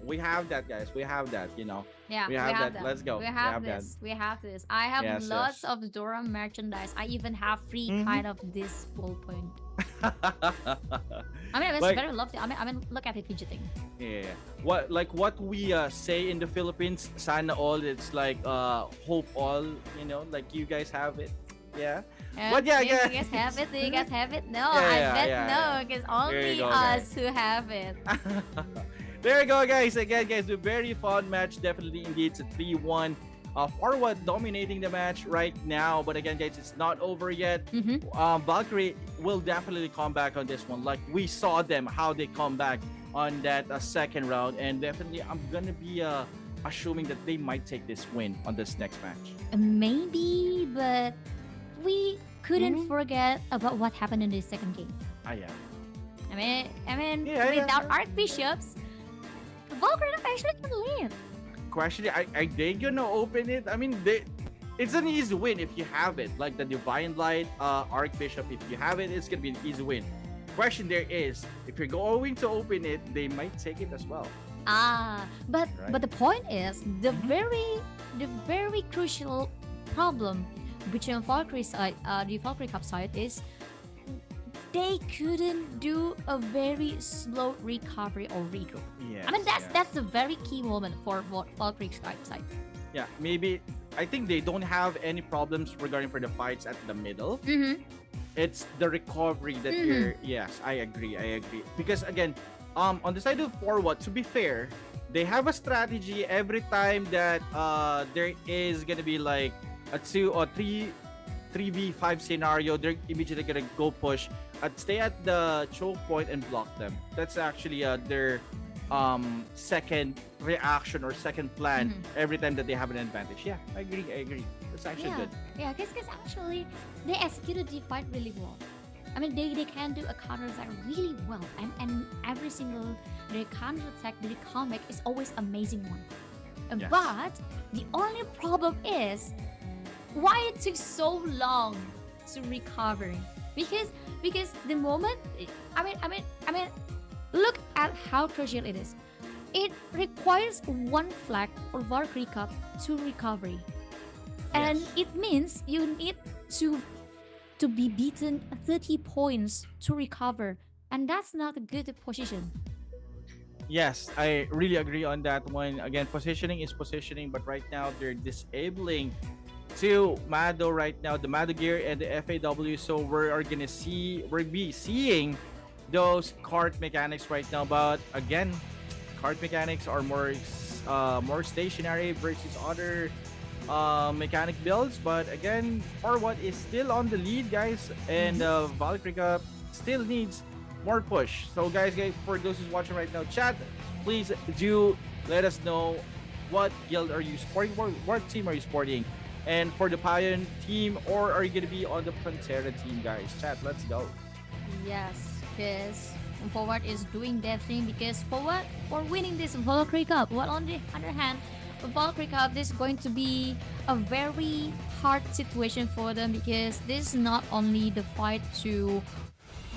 We have that, guys. We have that, Yeah, we have that. Let's go. We have this. I have lots of Dora merchandise. I even have free kind of this ballpoint. I mean, it's very lovely. I mean, look at it fidgeting. Yeah. What we say in the Philippines, sana all. It's like hope all. Like you guys have it. Yeah. But yeah, do you guys have it? Do you guys have it? No, I bet no, because only us who have it. There you go, guys. Again, guys, a very fun match. Definitely, indeed, it's a 3-1 Forward dominating the match right now, but again, guys, it's not over yet. Mm-hmm. Valkyrie will definitely come back on this one. Like we saw them how they come back on that second round, and definitely I'm gonna be assuming that they might take this win on this next match. Maybe, but we couldn't Mhm. forget about what happened in the second game. Yeah. I mean, Yeah. without Archbishops, Valkyrie actually can live. Question: are they gonna open it? I mean, it's an easy win if you have it. Like the Divine Light, Archbishop. If you have it, it's gonna be an easy win. Question there is, if you're going to open it, they might take it as well. But Right. the point is the very crucial problem between Valkyrie side, the Valkyrie Cup side is they couldn't do a very slow recovery or regroup. Yeah. I mean that's the very key moment for Valkyrie side. Yeah. Maybe I think they don't have any problems regarding for the fights at the middle. Mm-hmm. It's the recovery that you're. Yes, I agree. Because again, on the side of forward, to be fair, they have a strategy every time that there is gonna be like a 2 or 3v5 scenario. They're immediately gonna go push stay at the choke point and block them. That's actually their second reaction or second plan every time that they have an advantage. Yeah, I agree. That's actually good. Yeah, because actually they executed the fight really well. I mean, they can do a counter attack really well, and every single their counter attack, their comeback is always amazing one. Yes. But the only problem is why it took so long to recover. Because the moment I mean, look at how crucial it is. It requires one flag for Valkyrie Cup to recovery. And Yes. it means you need to be beaten 30 points to recover. And that's not a good position. Yes, I really agree on that one. Again, positioning is positioning, but right now they're disabling to Mado right now, the Mado gear and the FAW. So we'll be seeing those cart mechanics right now. But again, cart mechanics are more stationary versus other mechanic builds. But again, Forward is still on the lead, guys, and Valkyrie Cup still needs more push. So guys, for those who's watching right now, chat, please do let us know what guild are you supporting, what team are you supporting, and for the Pion team, or are you gonna be on the Pantera team, guys? Chat, let's go. Yes, because Forward is doing that thing because Forward for winning this Valkyrie Cup. While on the other hand, Valkyrie Cup, this is going to be a very hard situation for them because this is not only the fight to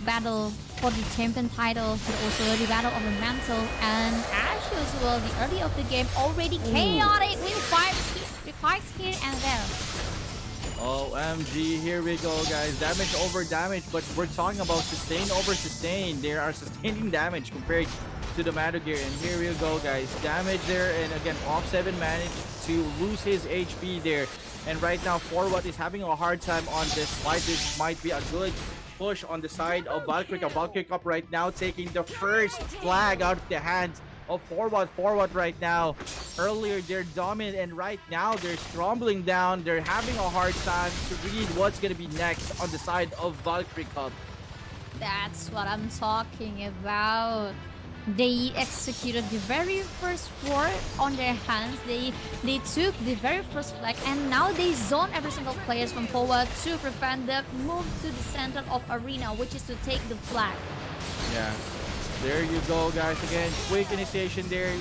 battle for the champion title, but also the battle of the mantle. And as usual, the early of the game already chaotic with fights here and there. OMG, here we go, guys. Damage over damage, but we're talking about sustain over sustain. There are sustaining damage compared to the Mado gear, and here we go, guys. Damage there, and again, Off7 managed to lose his HP there. And right now, Forward is having a hard time on this fight. This might be a good push on the side of Valkyrie Cup. Valkyrie Cup right now taking the first flag out of the hands of Forward right now. Earlier they're dominant, and right now they're crumbling down. They're having a hard time to read what's gonna be next on the side of Valkyrie Cup. That's what I'm talking about. They executed the very first war on their hands. They took the very first flag, and now they zone every single players from Forward to prevent them move to the center of arena, which is to take the flag. Yeah, there you go, guys. Again, quick initiation there.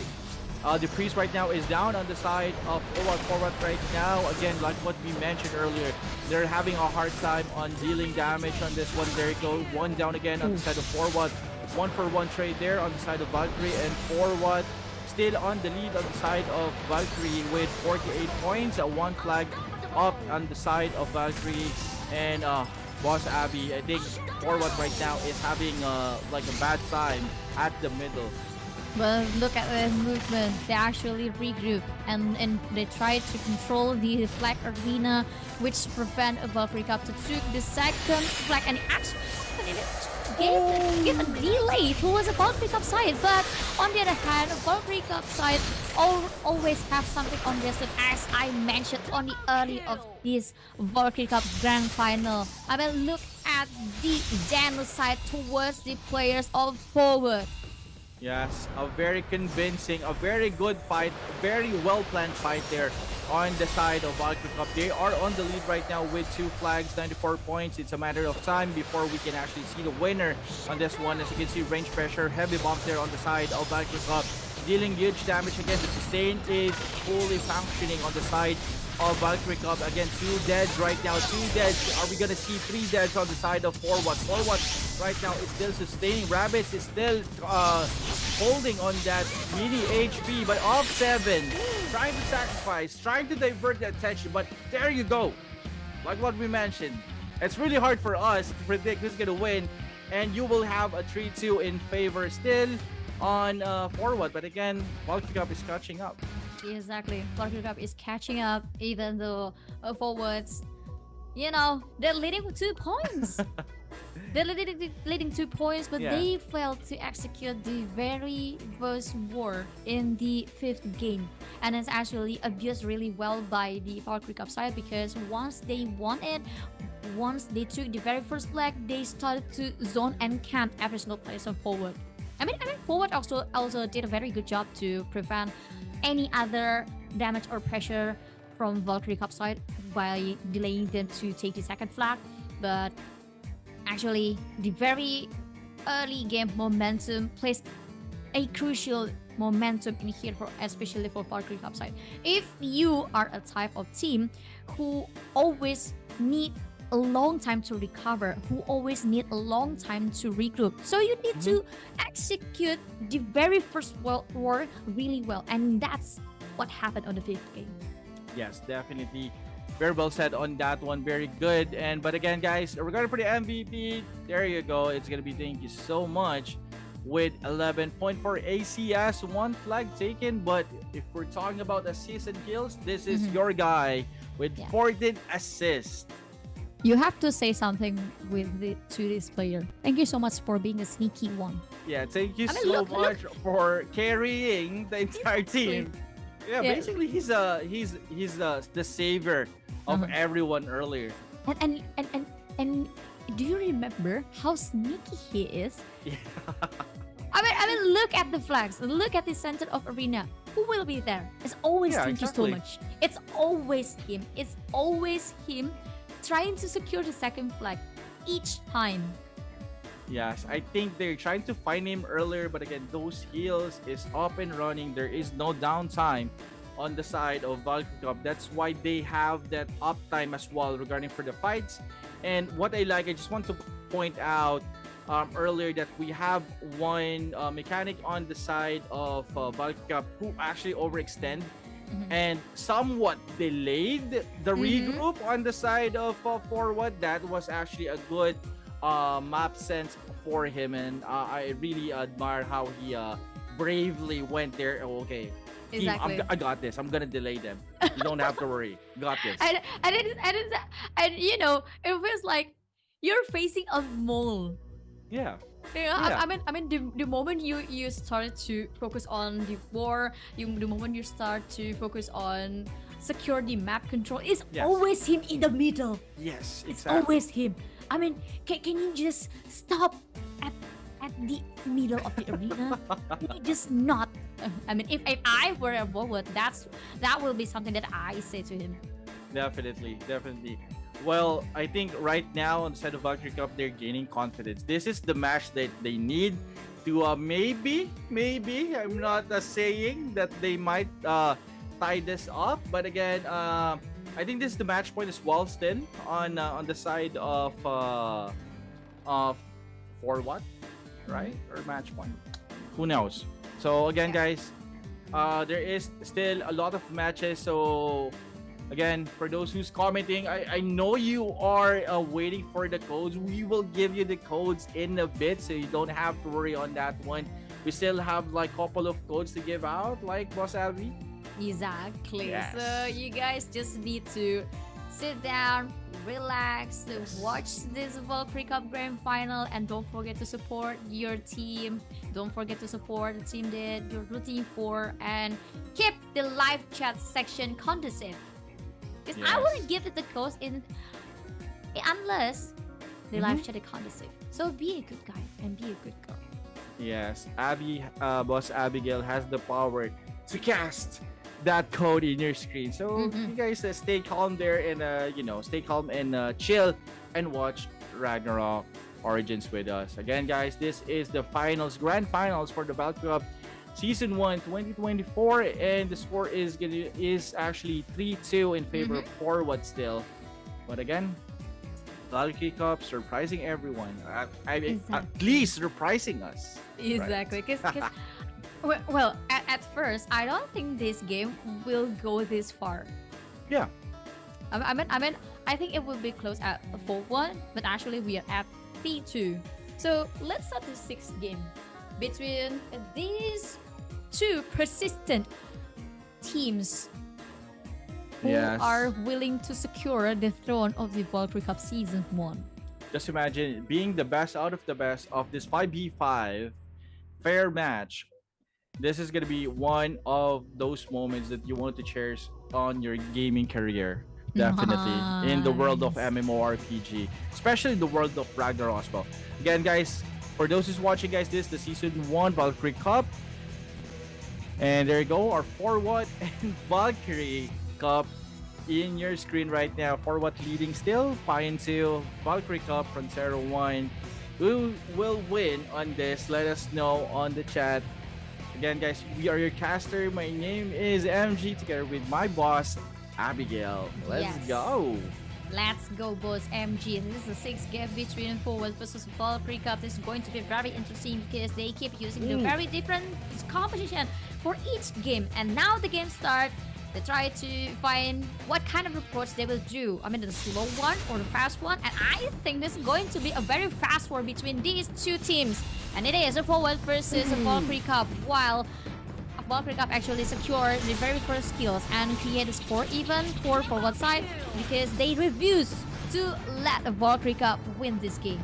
The priest right now is down on the side of Forward right now. Again, like what we mentioned earlier, they're having a hard time on dealing damage on this one. There you go, one down again on the side of Forward. 1-for-1 trade there on the side of Valkyrie, and Forward still on the lead on the side of Valkyrie with 48 points. One flag up on the side of Valkyrie, and Boss Abby, I think Forward right now is having like a bad time at the middle. Well, look at the movement. They actually regroup and they try to control the flag arena, which prevent Valkyrie Cup to take the second flag, and actually give a delay towards the Valkyrie Cup side. But on the other hand, Valkyrie Cup side always have something on their side, as I mentioned on the early of this Valkyrie Cup Grand Final. I mean, look at the genocide towards the players of forward. Yes, a very convincing, a very good fight, a very well-planned fight there on the side of Valkyrie Cup. They are on the lead right now with 2 flags, 94 points. It's a matter of time before we can actually see the winner on this one. As you can see, range pressure, heavy bombs there on the side of Valkyrie Cup, dealing huge damage again. The sustain is fully functioning on the side of Valkyrie Cup. Again, 2 deads right now, 2 deads. Are we gonna see 3 deads on the side of Forward? Forward right now is still sustaining. Rabbits is still holding on that mini HP, but off 7, trying to sacrifice, trying to divert the attention, but there you go. Like what we mentioned, it's really hard for us to predict who's gonna win, and you will have a 3-2 in favor still on Forward, but again, Valkyrie Cup is catching up. Exactly. Valkyrie Cup is catching up, even though forwards, they're leading with 2 points. They're leading 2 points, but Yeah. they failed to execute the very first war in the 5th game. And it's actually abused really well by the Valkyrie Cup side, because once they won it, once they took the very first flag, they started to zone and camp every single place on forward. I mean, forward also did a very good job to prevent any other damage or pressure from Valkyrie Cup side by delaying them to take the second flag. But actually, the very early game momentum plays a crucial momentum in here, especially for Valkyrie Cup side. If you are a type of team who always need a long time to recover, who always need a long time to regroup, so you need to execute the very first war really well, and that's what happened on the 5th game. Yes, definitely. Very well said on that one. Very good. And but again, guys, regarding for the MVP, there you go. It's gonna be thank you so much with 11.4 ACS, 1 flag taken. But if we're talking about assists and kills, this is your guy with 14 assists. You have to say something to this player. Thank you so much for being a sneaky one. Yeah, thank you I mean, so look- much for carrying the entire team. Yeah, Yeah. basically he's the savior of everyone earlier. And do you remember how sneaky he is? Yeah. I mean, look at the flags. Look at the center of arena. Who will be there? It's always Yeah, thank you exactly. so much. It's always him. It's always him trying to secure the second flag each time. Yes, I think they're trying to find him earlier, but again, those heals is up and running. There is no downtime on the side of Valkyrie Cup. That's why they have that uptime as well regarding for the fights. And what I like, I just want to point out earlier that we have one mechanic on the side of Valkyrie Cup who actually overextend and somewhat delayed the regroup on the side of forward. That was actually a good map sense for him, and I really admire how he bravely went there. Oh, okay, team, Exactly. I got this. I'm gonna delay them. You don't have to worry. Got this. And it feels like you're facing a mole. Yeah. Yeah, Yeah. I mean, the moment you started to focus on the war, the moment you start to focus on secure the map control, it's Yes. always him in the middle. Yes, It's exactly. always him. I mean, can you just stop at the middle of the arena? Can you just not? I mean, if I were a forward, that will be something that I say to him. Definitely. Well, I think right now on the side of Valkyrie Cup, they're gaining confidence. This is the match that they need to maybe, I'm not saying that they might tie this up, but again, I think this is the match point as well still on the side of for what, right? Or match point. Who knows? So again, guys, there is still a lot of matches, so again, for those who's commenting, I know you are waiting for the codes. We will give you the codes in a bit, so you don't have to worry on that one. We still have like couple of codes to give out, like Boss Abby. Exactly. Yes. So you guys just need to sit down, relax, watch this Valkyrie Cup Grand Final, and don't forget to support your team. Don't forget to support the team that you're rooting for, and keep the live chat section conducive. Because I Yes. wouldn't give it the ghost in unless the live chat is conducive. So be a good guy and be a good girl. Yes, Boss Abigail has the power to cast that code in your screen. So you guys stay calm there and stay calm and chill and watch Ragnarok Origins with us. Again, guys, this is the grand finals for the Valkyrie Cup Season 1 2024, and the score is actually 3-2 in favor of Forward still. But again, Valkyrie Cup surprising everyone. At least surprising us. Exactly, because well, at first, I don't think this game will go this far. Yeah. I mean, I think it will be close at 4-1, but actually we are at 3-2. So let's start the sixth game between these two persistent teams who Yes. are willing to secure the throne of the Valkyrie Cup Season 1. Just imagine being the best out of the best of this 5v5 fair match. This is gonna be one of those moments that you want to cherish on your gaming career. Definitely in the world of Nice. MMORPG, especially the world of Ragnarok as well. Again, guys, for those who's watching, guys, this is the Season 1 Valkyrie Cup. And there you go, our Forward and Valkyrie Cup in your screen right now. Forward leading still, Pine 2, Valkyrie Cup from 0-1. Who will win on this? Let us know on the chat. Again, guys, we are your caster. My name is MG together with my boss, Abigail. Let's Yes. go. Let's go, boss MG. This is the sixth game between Forward versus Valkyrie Cup. This is going to be very interesting because they keep using the very different composition for each game. And now the game starts. They try to find what kind of approach they will do. I mean, the slow one or the fast one. And I think this is going to be a very fast war between these two teams. And it is a Forward versus a Valkyrie Cup, while Valkyrie Cup actually secured the very first kills and create a score even for Forward side because they refuse to let the Valkyrie Cup win this game.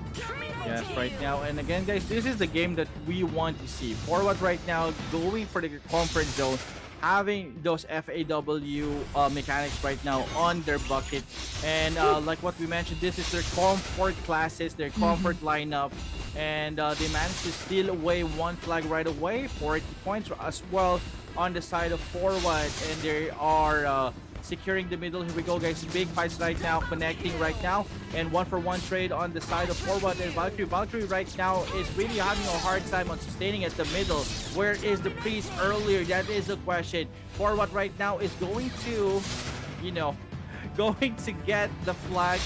Yes, right now. And again, guys, this is the game that we want to see. Forward right now going for the comfort zone, having those FAW mechanics right now on their bucket. And like what we mentioned, this is their comfort classes, their comfort lineup. And they managed to steal away one flag right away, 40 points as well on the side of Forward. And they are securing the middle. Here we go, guys. Big fights right now, connecting right now. And 1-for-1 trade on the side of Forward and Valkyrie. Valkyrie right now is really having a hard time on sustaining at the middle. Where is the priest earlier? That is the question. Forward right now is going to, going to get the flag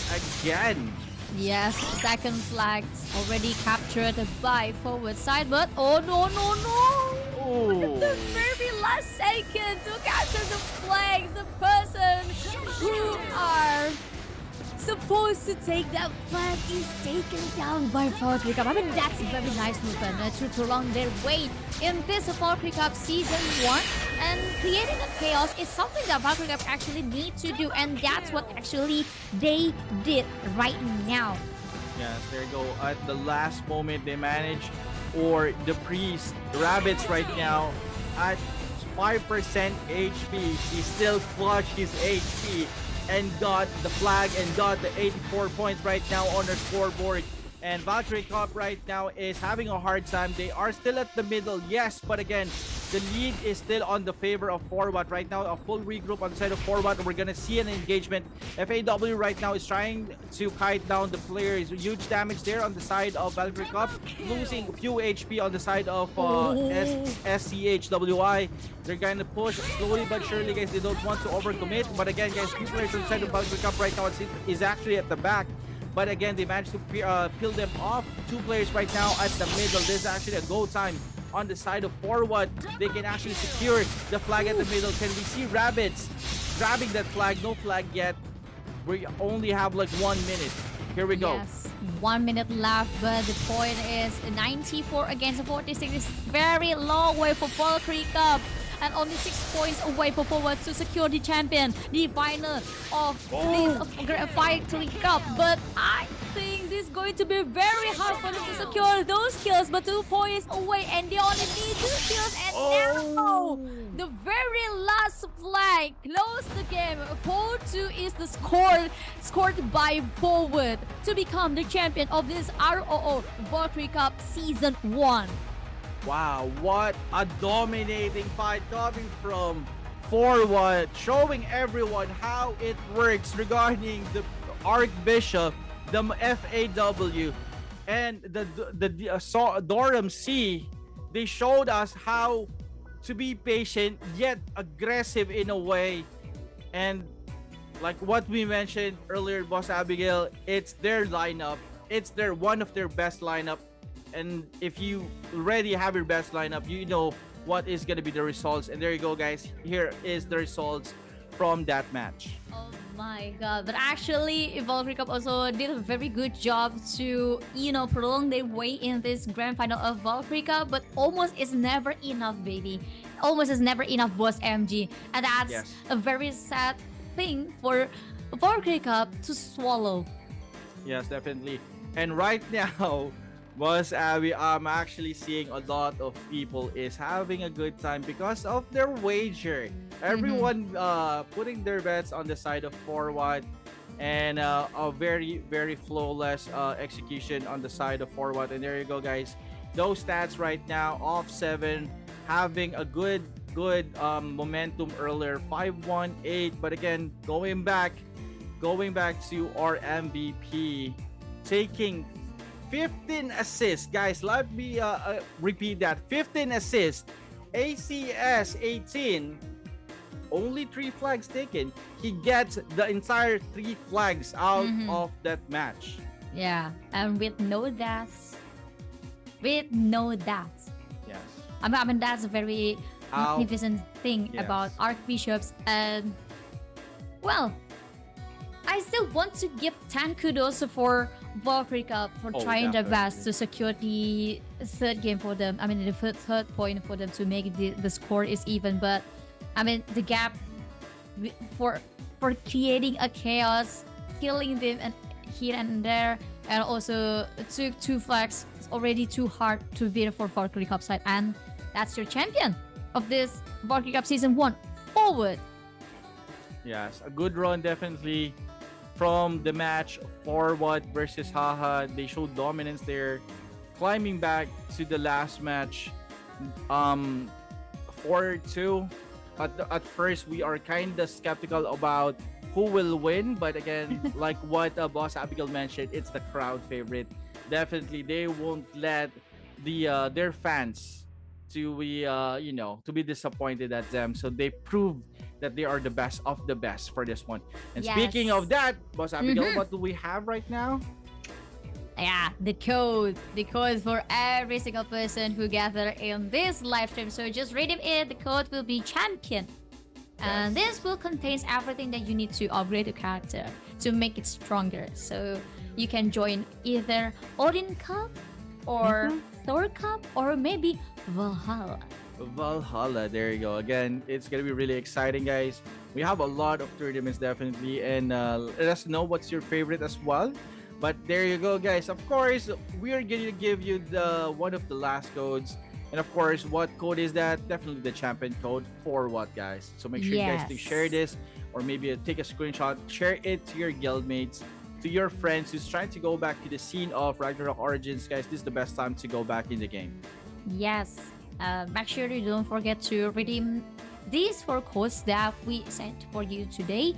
again. Yes, second flag already captured by Forward side, but oh no. Oh. The very last second to capture the flag, the person who are supposed to take that flag is taken down by Valkyrie Cup. I mean, that's a very nice movement to prolong their wait in this Valkyrie Cup Season 1. And creating a chaos is something that Valkyrie Cup actually need to do, and that's what actually they did right now. Yes, there you go. At the last moment, they managed, or the priest, Rabbits right now, at 5% HP. He still clutched his HP and got the flag and got the 84 points right now on their scoreboard. And Valkyrie Cup right now is having a hard time. They are still at the middle, yes, but again, the lead is still on the favor of Forward right now. A full regroup on the side of Forward. We're gonna see an engagement. FAW right now is trying to kite down the players. Huge damage there on the side of Valkyrie Cup, losing a few HP on the side of SCHWI. They're gonna push slowly but surely, guys. They don't want to overcommit, but again, guys, two players on the side of Valkyrie Cup right now is actually at the back. But again, they managed to peel them off. Two players right now at the middle. This is actually a go time on the side of Forward. They can actually secure the flag at the middle. Can we see Rabbits grabbing that flag? No flag yet. We only have like 1 minute. Here we go. Yes, 1 minute left, but the point is 94 against 46. It's very long way for Valkyrie Cup. and only 6 points away for Forward to secure the champion, the final of this Valkyrie Cup. But I think this is going to be very hard for them to secure those kills, but 2 points away, and they only need 2 kills, and now the very last flag closed the game. 4-2 is the score scored by Forward to become the champion of this ROO Valkyrie Cup Season 1. Wow, what a dominating fight coming from Forward, showing everyone how it works regarding the Archbishop, the FAW, and the Durham C. They showed us how to be patient yet aggressive in a way, and like what we mentioned earlier, Boss Abigail, it's their lineup. It's one of their best lineup, and if you already have your best lineup, you know what is gonna be the results. And there you go, guys. Here is the results from that match. Oh my god, but actually Valkyrie Cup also did a very good job to, prolong their way in this grand final of Valkyrie Cup, but almost is never enough, baby. Almost is never enough, Boss MG. And that's a very sad thing for Valkyrie Cup to swallow. Yes, definitely. And right now, Boss Abby, I'm actually seeing a lot of people is having a good time because of their wager. Everyone putting their bets on the side of Forward, and a very, very flawless execution on the side of Forward. And there you go, guys. Those stats right now, off 7, having a good momentum earlier, 5-1-8. But again, going back to our MVP, taking 15 assists, guys. Let me repeat that: 15 assists, ACS 18. Only 3 flags taken. He gets the entire 3 flags out of that match. Yeah, and with no deaths. With no deaths. Yes. I mean that's a very magnificent thing about Archbishops. And well, I still want to give 10 kudos for Valkyrie Cup for trying their best to secure the third game for them. I mean, the third point for them to make the score is even. But I mean, the gap for creating a chaos, killing them and here and there, and also took 2 flags. It's already too hard to beat for Valkyrie Cup side, and that's your champion of this Valkyrie Cup Season 1, Forward. Yes, a good run definitely from the match. Forward versus Haha. They showed dominance there, climbing back to the last match, 4-2. At first, we are kind of skeptical about who will win, but again, like what Boss Abigail mentioned, it's the crowd favorite. Definitely, they won't let their fans to be to be disappointed at them. So they proved that they are the best of the best for this one. And speaking of that, Boss Abigail, what do we have right now? Yeah, the code for every single person who gather in this live stream. So just redeem it. The code will be champion, and this will contain everything that you need to upgrade your character to make it stronger. So you can join either Odin Cup or Thor Cup or maybe Valhalla. Valhalla, there you go. Again, it's gonna be really exciting, guys. We have a lot of tournaments definitely, and let us know what's your favorite as well. But there you go, guys. Of course, we're gonna give you the one of the last codes, and of course, what code is that? Definitely the champion code for what, guys. So make sure you guys to share this, or maybe take a screenshot, share it to your guildmates, to your friends who's trying to go back to the scene of Ragnarok Origins, guys. This is the best time to go back in the game. Yes. Make sure you don't forget to redeem these 4 codes that we sent for you today.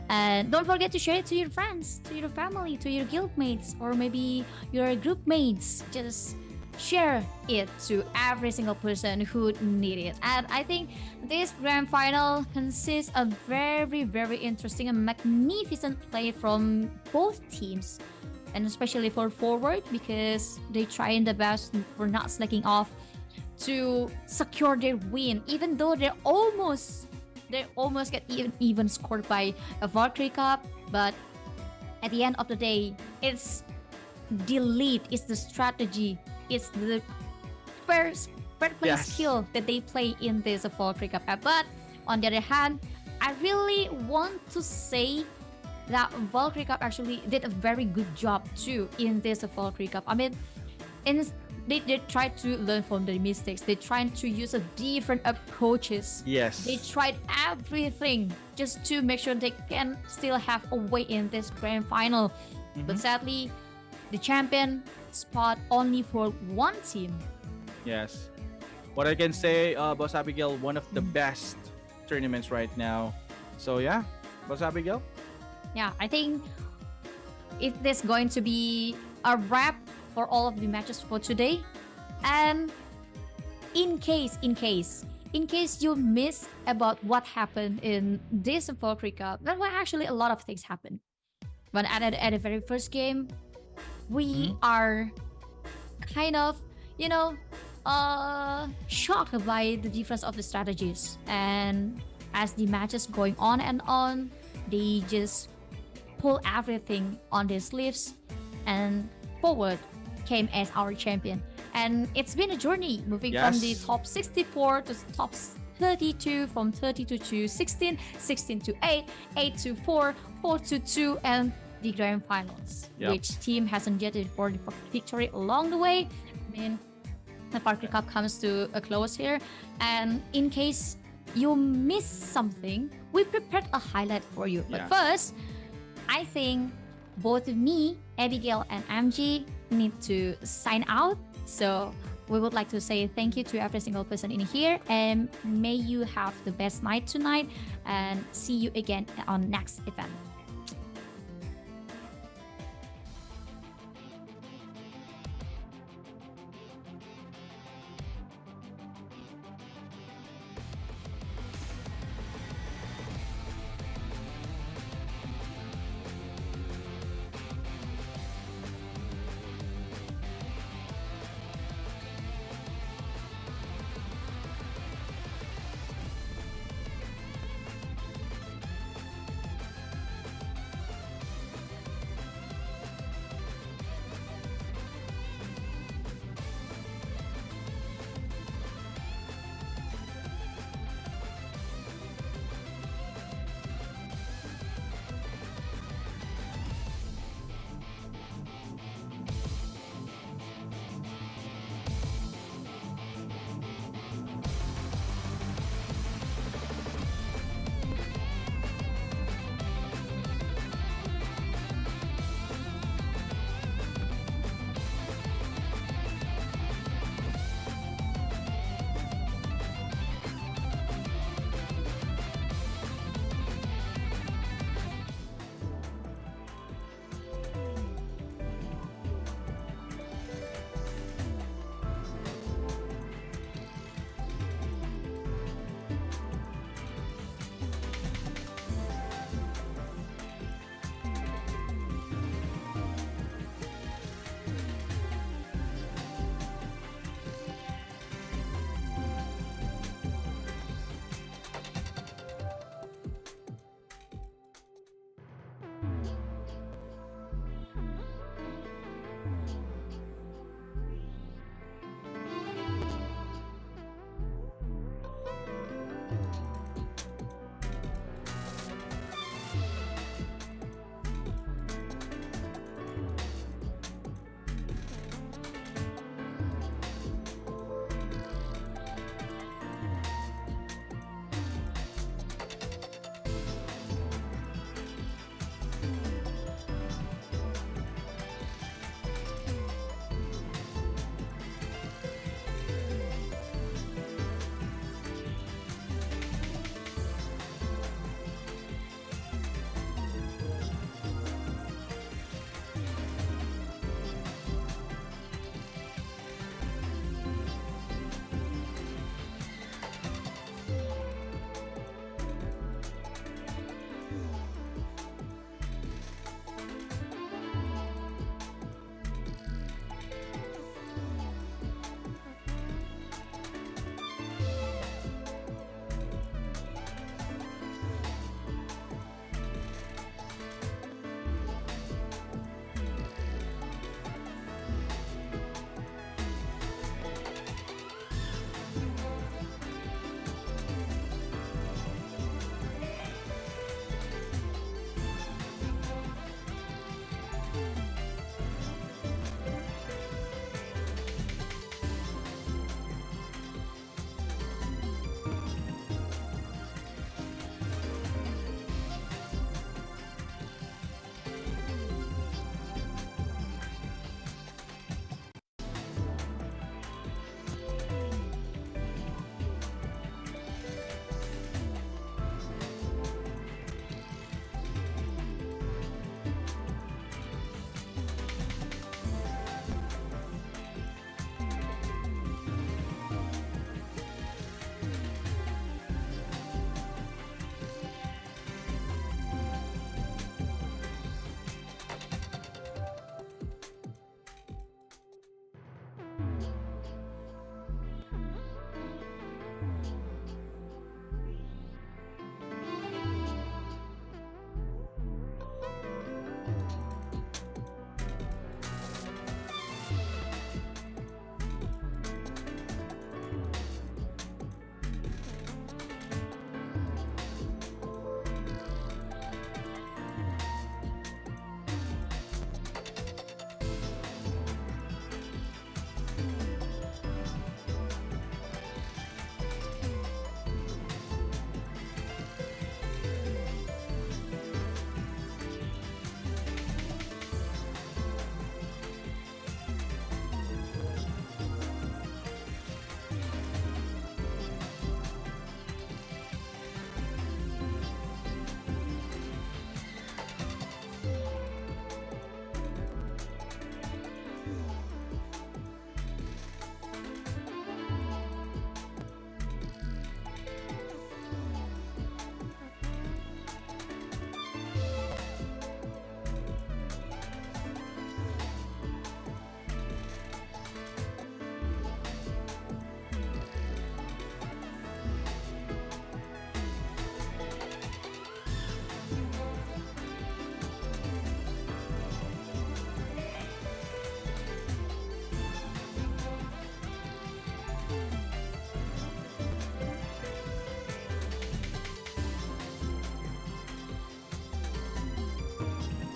And don't forget to share it to your friends, to your family, to your guildmates, or maybe your group mates. Just share it to every single person who need it. And I think this grand final consists of very, very interesting and magnificent play from both teams. And especially for Forward, because they trying the best for not slacking off to secure their win, even though they almost get even scored by a Valkyrie Cup. But at the end of the day, it's the lead, it's the strategy, it's the fair play Yes. skill that they play in this Valkyrie Cup. But on the other hand, I really want to say that Valkyrie Cup actually did a very good job too in this Valkyrie Cup. I mean, they try to learn from their mistakes. They try to use a different approaches. Yes. They tried everything just to make sure they can still have a way in this grand final. But sadly, the champion spot only for one team. Yes. What I can say, Boss Abigail, one of the best tournaments right now. So yeah, Boss Abigail. Yeah, I think it is going to be a wrap for all of the matches for today. And in case you missed about what happened in this Valkyrie Cup, there were actually a lot of things happen. But at the very first game, we are kind of, shocked by the difference of the strategies. And as the matches going on and on, they just pull everything on their sleeves, and forward came as our champion. And it's been a journey moving from the Yes. top 64 to top 32, from 32 to 16, 16 to 8, 8 to 4, 4 to 2, and the grand finals. Yep. Which team hasn't yet for the victory along the way? I mean, the Valkyrie Cup comes to a close here. And in case you miss something, we prepared a highlight for you. But Yeah. first, I think both me, Abigail, and MG need to sign out. So we would like to say thank you to every single person in here, and may you have the best night tonight, and see you again on next event.